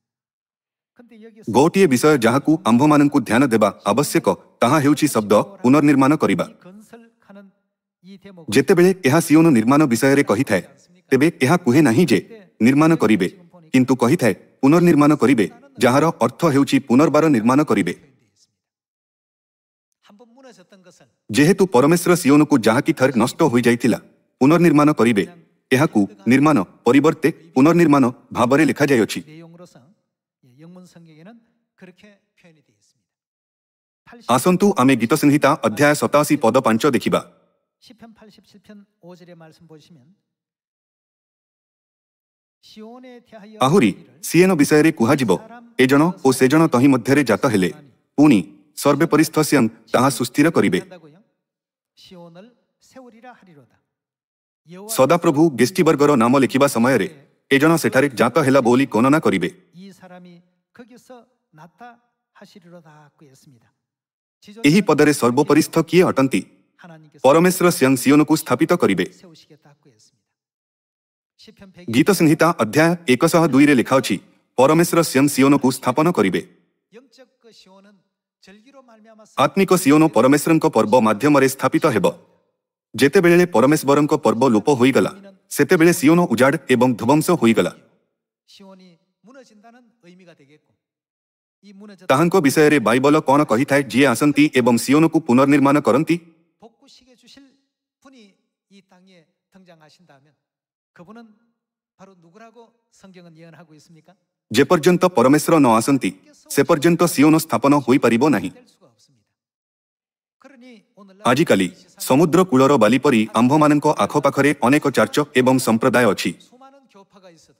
근데 여기서 ଗୋଟିଏ ବିଷୟ ଯାହାକୁ ଆମ୍ଭମାନଙ୍କୁ ଧ୍ୟାନ ଦେବା ଆବଶ୍ୟକ ତାହା ହେଉଛି ଶବ୍ଦ ପୁନର୍ନିର୍ମାଣ କରିବା। 이 건설하는 이 대목을 ଯେତେବେଳେ ଏହା ସିଓନ ନିର୍ମାଣ ବିଷୟରେ କହିଥାଏ, ତେବେ ଏହା କୁହେ ନାହିଁ ଯେ ନିର୍ମାଣ କରିବେ, କିନ୍ତୁ କହିଥାଏ ପୁନର୍ନିର୍ମାଣ କରିବେ, ଯାହାର ଅର୍ଥ ହେଉଛି ପୁନର୍ବାର ନିର୍ମାଣ କରିବେ। 한번 무너졌던 것은 ଯେହେତୁ ପରମେଶ୍ୱର ସିଓନକୁ ଯାହାକି ଥରେ ନଷ୍ଟ ହୋଇଯାଇଥିଲା ପୁନର୍ନିର୍ମାଣ କରିବେ, ଏହାକୁ ନିର୍ମାଣ ପରିବର୍ତ୍ତେ ପୁନର୍ନିର୍ମାଣ ଭାବରେ ଲେଖାଯାଇଅଛି। 내용으로서 영문 성경에는 그렇게 표현이 되어 있습니다. 80 ଆସନ୍ତୁ ଆମେ ଗୀତ ସଂହିତା ଅଧ୍ୟାୟ 87 ପଦ 5 ଦେଖିବା। 시편 87편 5절의 말씀 보시면 시온에 대하여 ଆହୁରି ସିଏନ ବିଷୟରେ କୁହାଯିବ, ଏ ଜଣ ଓ ସେ ଜଣ ତହିଁ ମଧ୍ୟରେ ଜାତ ହେଲେ, ପୁଣି ସର୍ବେ ପରିସ୍ଥସ୍ୟଂ ତାହା ସୁସ୍ଥିର କରିବେ। 한다고요? 시온을 세우리라 하리로다. 여호와 ସଦାପ୍ରଭୁ ଗେଷ୍ଟିବର୍ଗର ନାମ ଲେଖିବା ସମୟରେ ଏ ଜଣ ସେଠାରେ ଜାତ ହେଲା ବୋଲି ଗଣନା କରିବେ। 이 사람이 거기서 나타하시리로다고 했습니다. ଏହି ପଦରେ ସର୍ବୋପରିସ୍ଥ କିଏ ଅଟନ୍ତି? 하나님께서 ପରମେଶ୍ୱର ସ୍ୱୟଂ ସିଓନକୁ ସ୍ଥାପିତ କରିବେ। 세우시겠다고 했습니다. 시편 ଗୀତ ସଂହିତା ଅଧ୍ୟାୟ 102ରେ ଲେଖା ଅଛି, ପରମେଶ୍ୱର ସ୍ୱୟଂ ସିଓନକୁ ସ୍ଥାପନ କରିବେ। 영적 그 시온은 절기로 말미암아 ଆତ୍ମିକ ସିଓନ ପରମେଶ୍ୱରଙ୍କ ପର୍ବ ମାଧ୍ୟମରେ ସ୍ଥାପିତ ହେବ। ଯେତେବେଳେ ପରମେଶ୍ୱରଙ୍କ ପର୍ବ ଲୋପ ହୋଇଗଲା, ସେତେବେଳେ ସିଓନ ଉଜାଡ଼ ଏବଂ ଧ୍ୱଂସ ହୋଇଗଲା। 시온이 무너진다는 의미가 되겠고, 이 무너졌다 ତାହାଙ୍କ ବିଷୟରେ ବାଇବଲ କ'ଣ କହିଥାଏ? ଯିଏ ଆସନ୍ତି ଏବଂ ସିଓନକୁ ପୁନର୍ନିର୍ମାଣ କରନ୍ତି। 복구시켜 주실 분이 이 땅에 등장하신다면 그분은 바로 누구라고 성경은 예언하고 있습니까? ଯେପର୍ଯ୍ୟନ୍ତ ପରମେଶ୍ୱର ନ ଆସନ୍ତି, ସେ ପର୍ଯ୍ୟନ୍ତ ସିଓନ ସ୍ଥାପନ ହୋଇପାରିବ ନାହିଁ। 될 수가 없습니다. 그러니 오늘날 ଆଜିକାଲି ସମୁଦ୍ର କୂଳର ବାଲି ପରି ଆମ୍ଭମାନଙ୍କ ଆଖପାଖରେ ଅନେକ ଚାର୍ଚ୍ଚ ଏବଂ ସମ୍ପ୍ରଦାୟ ଅଛି। 수많은 교파가 있어도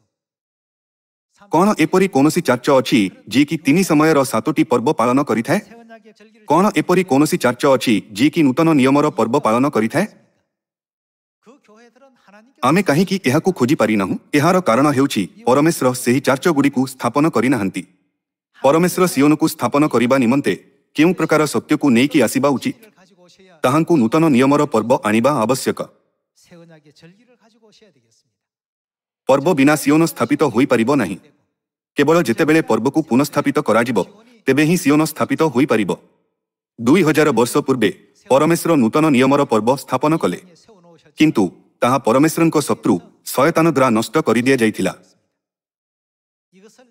କ'ଣ ଏପରି କୌଣସି ଚାର୍ଚ୍ଚ ଅଛି ଯିଏକି 3 ସମୟର 7ଟି ପର୍ବ ପାଳନ କରିଥାଏ? 새 언약의 절기를 କ'ଣ ଏପରି କୌଣସି ଚାର୍ଚ୍ଚ ଅଛି ଯିଏକି ନୂତନ ନିୟମର ପର୍ବ ପାଳନ କରିଥାଏ? 그 교회들은 하나님께서 ଆମେ କାହିଁକି ଏହାକୁ ଖୋଜି ପାରିନାହୁଁ? ଏହାର କାରଣ ହେଉଛି ପରମେଶ୍ୱର ସେହି ଚାର୍ଚ୍ଚଗୁଡ଼ିକୁ ସ୍ଥାପନ କରିନାହାନ୍ତି। ପରମେଶ୍ୱର ସିଓନକୁ ସ୍ଥାପନ କରିବା ନିମନ୍ତେ କେଉଁ ପ୍ରକାର ସତ୍ୟକୁ ନେଇକି ଆସିବା ଉଚିତ? 절기를 가지고 오셔야 ତାହାଙ୍କୁ ନୂତନ ନିୟମର ପର୍ବ ଆଣିବା ଆବଶ୍ୟକ। 새 언약의 절기를 가지고 오셔야 되겠습니다. ପର୍ବ ବିନା ସିଓନ ସ୍ଥାପିତ ହୋଇପାରିବ ନାହିଁ। କେବଳ ଯେତେବେଳେ ପର୍ବକୁ ପୁନଃସ୍ଥାପିତ କରାଯିବ, ତେବେ ହିଁ ସିଓନ ସ୍ଥାପିତ ହୋଇପାରିବ। 2000 ବର୍ଷ ପୂର୍ବେ ପରମେଶ୍ୱର ନୂତନ ନିୟମର ପର୍ବ ସ୍ଥାପନ କଲେ, 세워놓으셨죠. କିନ୍ତୁ ତାହା ପରମେଶ୍ୱରଙ୍କ ଶତ୍ରୁ ଶୟତାନ ଦ୍ୱାରା ନଷ୍ଟ କରିଦିଆଯାଇଥିଲା। 이것을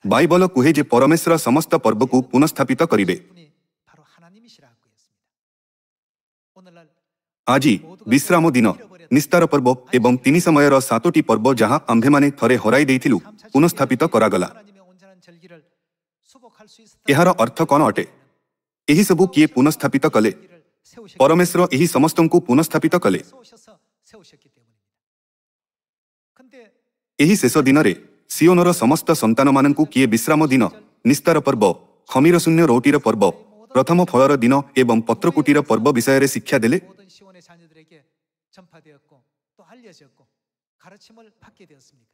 ବାଇବଲ କୁହେ ଯେ ପରମେଶ୍ୱର ସମସ୍ତ ପର୍ବକୁ ପୁନଃସ୍ଥାପିତ କରିବେ। 분이 바로 하나님이시라고 했습니다. 오늘날 ଆଜି ବିଶ୍ରାମ ଦିନ, ନିସ୍ତାର ପର୍ବ ଏବଂ 3 ସମୟର 7ଟି ପର୍ବ ଯାହା ଆମ୍ଭେମାନେ ଥରେ ହରାଇ ଦେଇଥିଲୁ, ପୁନଃସ୍ଥାପିତ କରାଗଲା। 하나님의 온전한 절기를 수복할 수 있었다. ଏହାର ଅର୍ଥ କ'ଣ ଅଟେ? ଏହିସବୁ କିଏ ପୁନଃସ୍ଥାପିତ କଲେ? ପରମେଶ୍ୱର ଏହି ସମସ୍ତଙ୍କୁ ପୁନଃସ୍ଥାପିତ କଲେ। 세우셨기 때문입니다. 근데 ଏହି ଶେଷ ଦିନରେ ସିଓନର ସମସ୍ତ ସନ୍ତାନମାନଙ୍କୁ କିଏ ବିଶ୍ରାମ ଦିନ, ନିସ୍ତାର ପର୍ବ, ଖମିର ଶୂନ୍ୟ ରୋଟିର ପର୍ବ, ପ୍ରଥମ ଫଳର ଦିନ ଏବଂ ପତ୍ରକୁଟିର ପର୍ବ ବିଷୟରେ ଶିକ୍ଷା ଦେଲେ? 모든 시온의 자녀들에게 전파되었고 또 알려졌고 가르침을 받게 되었습니까?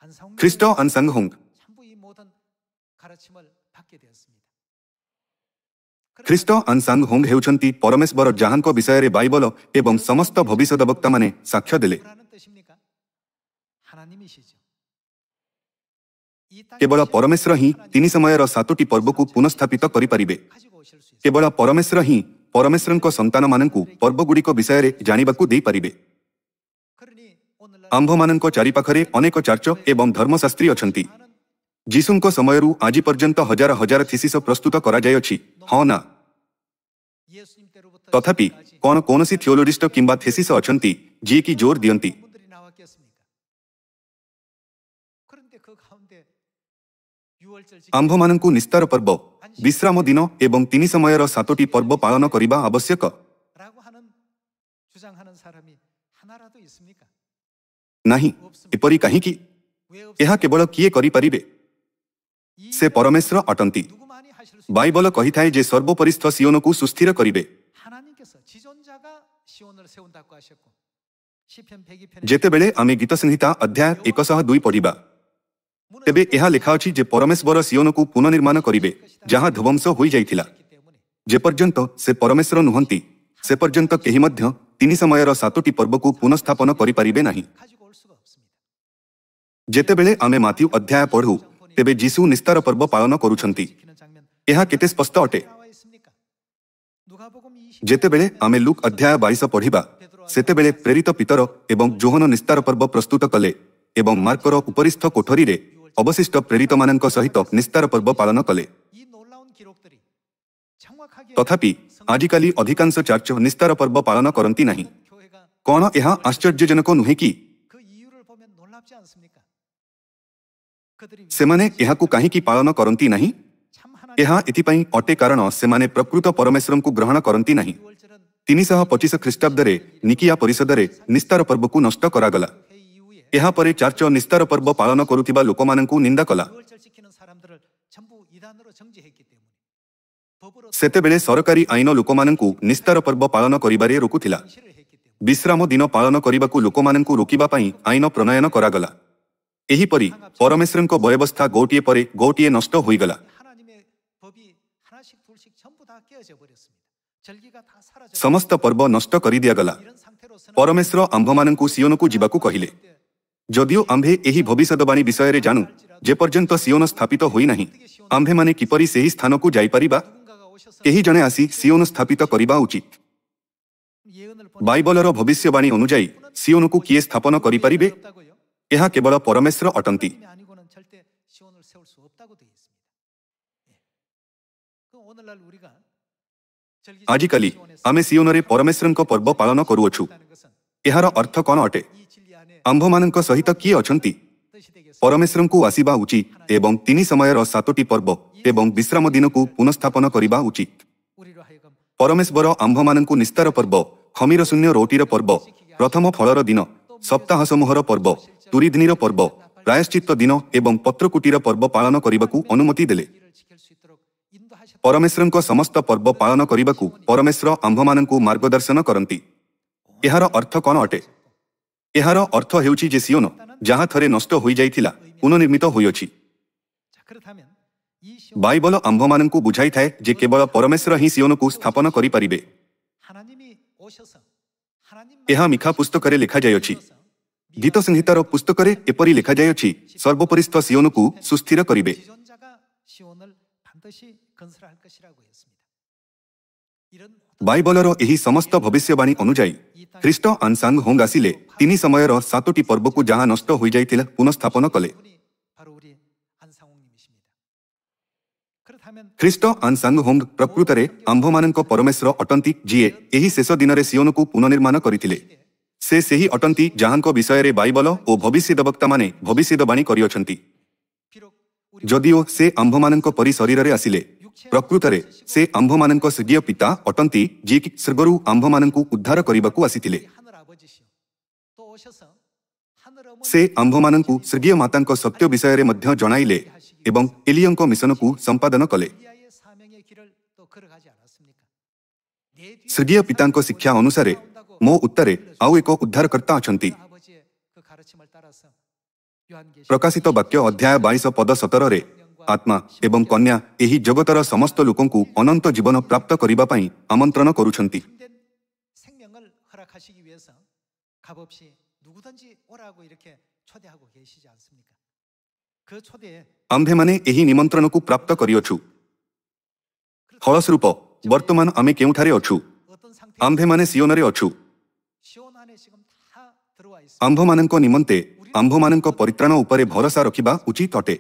안상홍 ଖ୍ରୀଷ୍ଟ ଆନସାଙ୍ଗହୋଙ୍ଗ 전부 이 모든 가르침을 받게 되었습니다. ଖ୍ରୀଷ୍ଟ ଆନସାଙ୍ଗହୋଙ୍ଗ ହେଉଛନ୍ତି ପରମେଶ୍ୱର ଯାହାଙ୍କ ବିଷୟରେ ବାଇବଲ ଏବଂ ସମସ୍ତ ଭବିଷ୍ୟଦ୍ବକ୍ତାମାନେ ସାକ୍ଷ୍ୟ ଦେଲେ। 누구라는 뜻입니까? 하나님이시죠. 이 땅에 କେବଳ ପରମେଶ୍ୱର ହିଁ 3 ସମୟର 7ଟି ପର୍ବକୁ ପୁନଃସ୍ଥାପିତ କରିପାରିବେ। 가지고 오실 수 있어요. କେବଳ ପରମେଶ୍ୱର ହିଁ ପରମେଶ୍ୱରଙ୍କ ସନ୍ତାନମାନଙ୍କୁ ପର୍ବଗୁଡ଼ିକ ବିଷୟରେ ଜାଣିବାକୁ ଦେଇପାରିବେ। 그러니 오늘날 ଆମ୍ଭମାନଙ୍କ ଚାରିପାଖରେ ଅନେକ ଚାର୍ଚ୍ଚ ଏବଂ ଧର୍ମଶାସ୍ତ୍ରୀ ଅଛନ୍ତି। ଯୀଶୁଙ୍କ ସମୟରୁ ଆଜି ପର୍ଯ୍ୟନ୍ତ ହଜାର ହଜାର ଥିସିସ ପ୍ରସ୍ତୁତ କରାଯାଇଅଛି, ହଁ ନା? 예수님 때로부터 ତଥାପି କ'ଣ କୌଣସି ଥିଓଲୋଜିଷ୍ଟ କିମ୍ବା ଥେସିସ ଅଛନ୍ତି ଯିଏକି ଜୋର ଦିଅନ୍ତି? 분들이 나왔겠습니까? 그런데 그 가운데 6월절 ଆମ୍ଭମାନଙ୍କୁ ନିସ୍ତାର ପର୍ବ, ବିଶ୍ରାମ ଦିନ ଏବଂ 3 ସମୟର 7ଟି ପର୍ବ ପାଳନ କରିବା ଆବଶ୍ୟକ। 라고 하는 주장하는 사람이 하나라도 있습니까? ନାହିଁ। ଏପରି କାହିଁକି? 왜 ଏହା କେବଳ କିଏ କରିପାରିବେ? 이 ସେ ପରମେଶ୍ୱର ଅଟନ୍ତି। 누구만이 하실 수 ବାଇବଲ କହିଥାଏ ଯେ ସର୍ବୋପରିସ୍ଥ ସିଓନକୁ ସୁସ୍ଥିର କରିବେ। 하나님께서 지존자가 시온을 세운다고 하셨고 시편 102편에 ଯେତେବେଳେ ଆମେ ଗୀତ ସଂହିତା ଅଧ୍ୟାୟ 102 ପଢ଼ିବା, ତେବେ ଏହା ଲେଖା ଅଛି ଯେ ପରମେଶ୍ୱର ସିଓନକୁ ପୁନର୍ନିର୍ମାଣ କରିବେ, ଯାହା ଧ୍ୱଂସ ହୋଇଯାଇଥିଲା। 때문에 ଯେପର୍ଯ୍ୟନ୍ତ ସେ ପରମେଶ୍ୱର ନୁହନ୍ତି, ସେ ପର୍ଯ୍ୟନ୍ତ କେହି ମଧ୍ୟ 3 ସମୟର 7ଟି ପର୍ବକୁ ପୁନଃସ୍ଥାପନ କରିପାରିବେ ନାହିଁ। 가지고 올 수가 없습니다. ଯେତେବେଳେ ଆମେ ମାଥ୍ୟୁ ଅଧ୍ୟାୟ ପଢ଼ୁ, ତେବେ ଯୀଶୁ ନିସ୍ତାର ପର୍ବ ପାଳନ କରୁଛନ୍ତି। 지키는 장면 ଏହା କେତେ ସ୍ପଷ୍ଟ ଅଟେ? 나와 있습니까? 누가복음 20 ଯେତେବେଳେ ଆମେ ଲୁକ୍ ଅଧ୍ୟାୟ 22 ପଢ଼ିବା, ସେତେବେଳେ ପ୍ରେରିତ ପିତର ଏବଂ ଯୋହନ ନିସ୍ତାର ପର୍ବ ପ୍ରସ୍ତୁତ କଲେ ଏବଂ ମାର୍କର ଉପରିସ୍ଥ କୋଠରୀରେ ଅବଶିଷ୍ଟ ପ୍ରେରିତମାନଙ୍କ ସହିତ ନିସ୍ତାର ପର୍ବ ପାଳନ କଲେ। 이 놀라운 기록들이 정확하게 ତଥାପି ଆଜିକାଲି ଅଧିକାଂଶ ଚାର୍ଚ୍ଚ ନିସ୍ତାର ପର୍ବ ପାଳନ କରନ୍ତି ନାହିଁ। 교회가 କ'ଣ ଏହା ଆଶ୍ଚର୍ଯ୍ୟଜନକ ନୁହେଁ କି? 그 이유를 보면 놀랍지 않습니까? 그들이 ସେମାନେ ଏହାକୁ କାହିଁକି ପାଳନ କରନ୍ତି ନାହିଁ? 참 하나님 ଏହା ଏଥିପାଇଁ ଅଟେ କାରଣ ସେମାନେ ପ୍ରକୃତ ପରମେଶ୍ୱରଙ୍କୁ ଗ୍ରହଣ କରନ୍ତି ନାହିଁ। 6월절은 325 ଖ୍ରୀଷ୍ଟାବ୍ଦରେ ନିକିଆ ପରିଷଦରେ ନିସ୍ତାର ପର୍ବକୁ ନଷ୍ଟ କରାଗଲା। 회의 이후에 ଏହାପରେ ଚାର୍ଚ୍ଚ ନିସ୍ତାର ପର୍ବ ପାଳନ କରୁଥିବା ଲୋକମାନଙ୍କୁ ନିନ୍ଦା କଲା। 6월절 지키는 사람들을 전부 이단으로 정지했기 때문에 법으로 ସେତେବେଳେ ସରକାରୀ ଆଇନ ଲୋକମାନଙ୍କୁ ନିସ୍ତାର ପର୍ବ ପାଳନ କରିବାରେ ରୋକୁଥିଲା। 통시를 했기 때문에 ବିଶ୍ରାମ ଦିନ ପାଳନ କରିବାକୁ ଲୋକମାନଙ୍କୁ ରୋକିବା ପାଇଁ ଆଇନ ପ୍ରଣୟନ କରାଗଲା। ଏହିପରି ପରମେଶ୍ୱରଙ୍କ ବ୍ୟବସ୍ଥା ଗୋଟିଏ ପରେ ଗୋଟିଏ ନଷ୍ଟ ହୋଇଗଲା। 하나님의 법이 하나씩 둘씩 전부 다 깨어져 버렸습니다. 절기가 다 사라져. ସମସ୍ତ ପର୍ବ ନଷ୍ଟ କରିଦିଆଗଲା। 이런 상태로서는 ପରମେଶ୍ୱର ଆମ୍ଭମାନଙ୍କୁ ସିଓନକୁ ଯିବାକୁ କହିଲେ। ଯଦିଓ ଆମ୍ଭେ ଏହି ଭବିଷ୍ୟତବାଣୀ ବିଷୟରେ ଜାଣୁ, ଯେପର୍ଯ୍ୟନ୍ତ ସିଓନ ସ୍ଥାପିତ ହୋଇନାହିଁ, ଆମ୍ଭେମାନେ କିପରି ସେହି ସ୍ଥାନକୁ ଯାଇପାରିବା? 누군가가 오셔서 କେହି ଜଣେ ଆସି ସିଓନ ସ୍ଥାପିତ କରିବା ଉଚିତ। 예언을 ବାଇବଲର ଭବିଷ୍ୟବାଣୀ ଅନୁଯାୟୀ ସିଓନକୁ କିଏ ସ୍ଥାପନ କରିପାରିବେ? 없다고요? ଏହା କେବଳ ପରମେଶ୍ୱର ଅଟନ୍ତି। 하나님이 아니고는 절대 시온을 세울 수 없다고 되어 있습니다. 예. 그 오늘날 우리가 절기 ଆଜିକାଲି 시온에서 ଆମେ ସିଓନରେ ପରମେଶ୍ୱରଙ୍କ ପର୍ବ ପାଳନ କରୁଅଛୁ। 있다는 것은 ଏହାର ଅର୍ଥ କ'ଣ ଅଟେ? 이 진리 안에 ଆମ୍ଭମାନଙ୍କ ସହିତ କିଏ ଅଛନ୍ତି? 뜻이 되겠습니다. ପରମେଶ୍ୱରଙ୍କୁ ଆସିବା ଉଚିତ ଏବଂ 3 ସମୟର 7ଟି ପର୍ବ ଏବଂ ବିଶ୍ରାମ ଦିନକୁ ପୁନଃସ୍ଥାପନ କରିବା ଉଚିତ। 우리로 하여금 ପରମେଶ୍ୱର ଆମ୍ଭମାନଙ୍କୁ ନିସ୍ତାର ପର୍ବ, ଖମିର ଶୂନ୍ୟ ରୋଟିର ପର୍ବ, ପ୍ରଥମ ଫଳର ଦିନ, ସପ୍ତାହ ସମୂହର ପର୍ବ, ତୁରିଦିନୀର ପର୍ବ, ପ୍ରାୟଶ୍ଚିତ୍ତ ଦିନ ଏବଂ ପତ୍ରକୁଟିର ପର୍ବ ପାଳନ କରିବାକୁ ଅନୁମତି ଦେଲେ। 이를 지킬 수 있도록 인도하셨다. ପରମେଶ୍ୱରଙ୍କ ସମସ୍ତ ପର୍ବ ପାଳନ କରିବାକୁ ପରମେଶ୍ୱର ଆମ୍ଭମାନଙ୍କୁ ମାର୍ଗଦର୍ଶନ କରନ୍ତି। ଏହାର ଅର୍ଥ କ'ଣ ଅଟେ? ଏହାର ଅର୍ଥ ହେଉଛି ଯେ ସିଓନ, ଯାହା ଥରେ ନଷ୍ଟ ହୋଇଯାଇଥିଲା, ପୁନଃନିର୍ମିତ ହୋଇଅଛି। 자, 그렇다면 이 시온 ବାଇବଲ ଆମ୍ଭମାନଙ୍କୁ ବୁଝାଇଥାଏ ଯେ କେବଳ ପରମେଶ୍ୱର ହିଁ ସିଓନକୁ ସ୍ଥାପନ କରିପାରିବେ। 하나님이 오셔서 하나님만 ଏହା ମିଖା ପୁସ୍ତକରେ ଲେଖାଯାଇଅଛି। ଗୀତ ସଂହିତାର ପୁସ୍ତକରେ ଏପରି ଲେଖାଯାଇଅଛି, ସର୍ବୋପରିସ୍ଥ ସିଓନକୁ ସୁସ୍ଥିର କରିବେ। 지존자가 시온을 반드시 건설할 것이라고 했습니다. 이런 ବାଇବଲର ଏହି ସମସ୍ତ ଭବିଷ୍ୟବାଣୀ ଅନୁଯାୟୀ ଖ୍ରୀଷ୍ଟ ଆନସାଙ୍ଗ ହୋଙ୍ଗ ଆସିଲେ 3 ସମୟର 7ଟି ପର୍ବକୁ ଯାହା ନଷ୍ଟ ହୋଇଯାଇଥିଲା ପୁନଃସ୍ଥାପନ କଲେ। 분이 바로 우리 안상홍님이십니다. 그렇다면 ଖ୍ରୀଷ୍ଟ ଆନସାଙ୍ଗ ହୋଙ୍ଗ ପ୍ରକୃତରେ ଆମ୍ଭମାନଙ୍କ ପରମେଶ୍ୱର ଅଟନ୍ତି, ଯିଏ ଏହି ଶେଷ ଦିନରେ ସିଓନକୁ ପୁନଃନିର୍ମାଣ କରିଥିଲେ। ସେ ସେହି ଅଟନ୍ତି ଯାହାଙ୍କ ବିଷୟରେ ବାଇବଲ ଓ ଭବିଷ୍ୟଦ୍ବକ୍ତାମାନେ ଭବିଷ୍ୟବାଣୀ କରିଅଛନ୍ତି। 비록 우리 ଯଦିଓ ସେ ଆମ୍ଭମାନଙ୍କ ପରି ଶରୀରରେ ଆସିଲେ, ପ୍ରକୃତରେ ସେ ଆମ୍ଭମାନଙ୍କ ସ୍ୱର୍ଗୀୟ ପିତା ଅଟନ୍ତି, ଯିଏକି ସ୍ୱର୍ଗରୁ ଆମ୍ଭମାନଙ୍କୁ ଉଦ୍ଧାର କରିବାକୁ ଆସିଥିଲେ। 하늘 아버지시오. 또 오셔서 하늘 어머니 ସେ ଆମ୍ଭମାନଙ୍କୁ ସ୍ୱର୍ଗୀୟ ମାତାଙ୍କ ସତ୍ୟ ବିଷୟରେ ମଧ୍ୟ ଜଣାଇଲେ ଏବଂ ଏଲିୟଙ୍କ ମିଶନକୁ ସମ୍ପାଦନ କଲେ। 엘리야의 사명의 길을 또 걸어가지 않았습니까? 내 뒤에 ସ୍ୱର୍ଗୀୟ ପିତାଙ୍କ ଶିକ୍ଷା ଅନୁସାରେ ମୋ ଉତ୍ତରେ ଆଉ ଏକ ଉଦ୍ଧାରକର୍ତ୍ତା ଅଛନ୍ତି। 아버지의 그 가르침을 따라서 요한계시록 ପ୍ରକାଶିତ ବାକ୍ୟ ଅଧ୍ୟାୟ 22 ପଦ 17ରେ ଆତ୍ମା ଏବଂ କନ୍ୟା ଏହି ଜଗତର ସମସ୍ତ ଲୋକଙ୍କୁ ଅନନ୍ତ ଜୀବନ ପ୍ରାପ୍ତ କରିବା ପାଇଁ ଆମନ୍ତ୍ରଣ କରୁଛନ୍ତି। 참된 생명을 허락하시기 위해서 값없이 누구든지 오라고 이렇게 초대하고 계시지 않습니까? 그 초대에 ଆମ୍ଭେମାନେ ଏହି ନିମନ୍ତ୍ରଣକୁ ପ୍ରାପ୍ତ କରିଅଛୁ। ଫଳସ୍ୱରୂପ ବର୍ତ୍ତମାନ ଆମେ କେଉଁଠାରେ ଅଛୁ? 어떤 상태에 ଆମ୍ଭେମାନେ ସିଓନରେ ଅଛୁ। 시온 안에 지금 다 들어와 있습니다. ଆମ୍ଭମାନଙ୍କ ନିମନ୍ତେ ଆମ୍ଭମାନଙ୍କ ପରିତ୍ରାଣ ଉପରେ ଭରସା ରଖିବା ଉଚିତ ଅଟେ।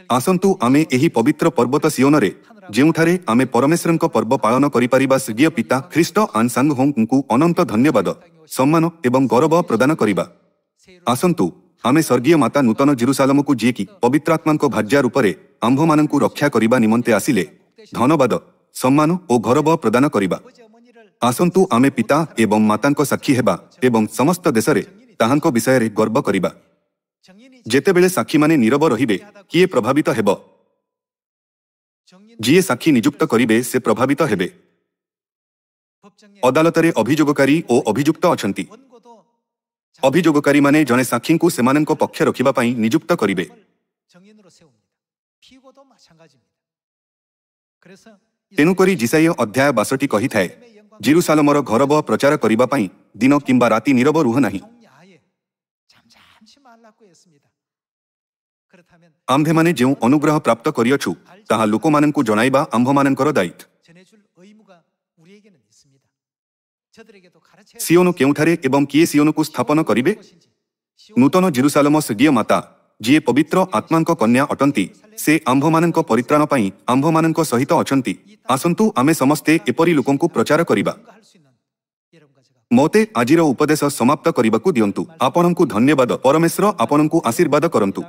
ଆସନ୍ତୁ ଆମେ ଏହି ପବିତ୍ର ପର୍ବତ ସିଓନରେ, ଯେଉଁଠାରେ ଆମେ ପରମେଶ୍ୱରଙ୍କ ପର୍ବ ପାଳନ କରିପାରିବା, ସ୍ୱର୍ଗୀୟ ପିତା ଖ୍ରୀଷ୍ଟ ଆନସାଙ୍ଗ ହୋଙ୍ଗଙ୍କୁ ଅନନ୍ତ ଧନ୍ୟବାଦ, ସମ୍ମାନ ଏବଂ ଗୌରବ ପ୍ରଦାନ କରିବା। ଆସନ୍ତୁ ଆମେ ସ୍ୱର୍ଗୀୟ ମାତା ନୂତନ ଜେରୁସାଲମକୁ, ଯିଏକି ପବିତ୍ରାତ୍ମାଙ୍କ ଭାର୍ଯ୍ୟା ରୂପରେ ଆମ୍ଭମାନଙ୍କୁ ରକ୍ଷା କରିବା ନିମନ୍ତେ ଆସିଲେ, ଧନ୍ୟବାଦ, ସମ୍ମାନ ଓ ଗୌରବ ପ୍ରଦାନ କରିବା। 아버지 어머니를 ଆସନ୍ତୁ ଆମେ ପିତା ଏବଂ ମାତାଙ୍କ ସାକ୍ଷୀ ହେବା ଏବଂ ସମସ୍ତ ଦେଶରେ ତାହାଙ୍କ ବିଷୟରେ ଗର୍ବ କରିବା। 정인이 ଯେତେବେଳେ ସାକ୍ଷୀମାନେ ନୀରବ ରହିବେ, କିଏ ପ୍ରଭାବିତ ହେବ? 정인 ଯିଏ ସାକ୍ଷୀ ନିଯୁକ୍ତ କରିବେ ସେ ପ୍ରଭାବିତ ହେବେ। 법정에 ଅଦାଲତରେ ଅଭିଯୋଗକାରୀ ଓ ଅଭିଯୁକ୍ତ ଅଛନ୍ତି। 원고도 ଅଭିଯୋଗକାରୀମାନେ ଜଣେ ସାକ୍ଷୀଙ୍କୁ ସେମାନଙ୍କ ପକ୍ଷ ରଖିବା ପାଇଁ ନିଯୁକ୍ତ କରିବେ। 정인으로 세웁니다. 피고도 마찬가지입니다. 그래서 ତେଣୁକରି ଜିସାଇୟ ଅଧ୍ୟାୟ 62 କହିଥାଏ, ଜେରୁସାଲମର ଗୌରବ ପ୍ରଚାର କରିବା ପାଇଁ ଦିନ କିମ୍ବା ରାତି ନୀରବ ରୁହ ନାହିଁ। 종야에 잠잠치 말라고 했습니다. 그렇다면 ଆମ୍ଭେମାନେ ଯେଉଁ ଅନୁଗ୍ରହ ପ୍ରାପ୍ତ କରିଅଛୁ, ତାହା ଲୋକମାନଙ୍କୁ ଜଣାଇବା ଆମ୍ଭମାନଙ୍କର ଦାୟିତ୍ୱ। 전해줄 의무가 우리에게는 있습니다. 저들에게도 가르쳐야 ସିଓନ କେଉଁଠାରେ ଏବଂ କିଏ ସିଓନକୁ ସ୍ଥାପନ କରିବେ? ନୂତନ ଜେରୁସାଲମ ସ୍ୱର୍ଗୀୟ ମାତା, ଯିଏ ପବିତ୍ର ଆତ୍ମାଙ୍କ କନ୍ୟା ଅଟନ୍ତି, ସେ ଆମ୍ଭମାନଙ୍କ ପରିତ୍ରାଣ ପାଇଁ ଆମ୍ଭମାନଙ୍କ ସହିତ ଅଛନ୍ତି। ଆସନ୍ତୁ ଆମେ ସମସ୍ତେ ଏପରି ଲୋକଙ୍କୁ ପ୍ରଚାର କରିବା। 할수 있는 여러분과 제가 ମୋତେ ଆଜିର ଉପଦେଶ ସମାପ୍ତ କରିବାକୁ ଦିଅନ୍ତୁ। ଆପଣଙ୍କୁ ଧନ୍ୟବାଦ। ପରମେଶ୍ୱର ଆପଣଙ୍କୁ ଆଶୀର୍ବାଦ କରନ୍ତୁ।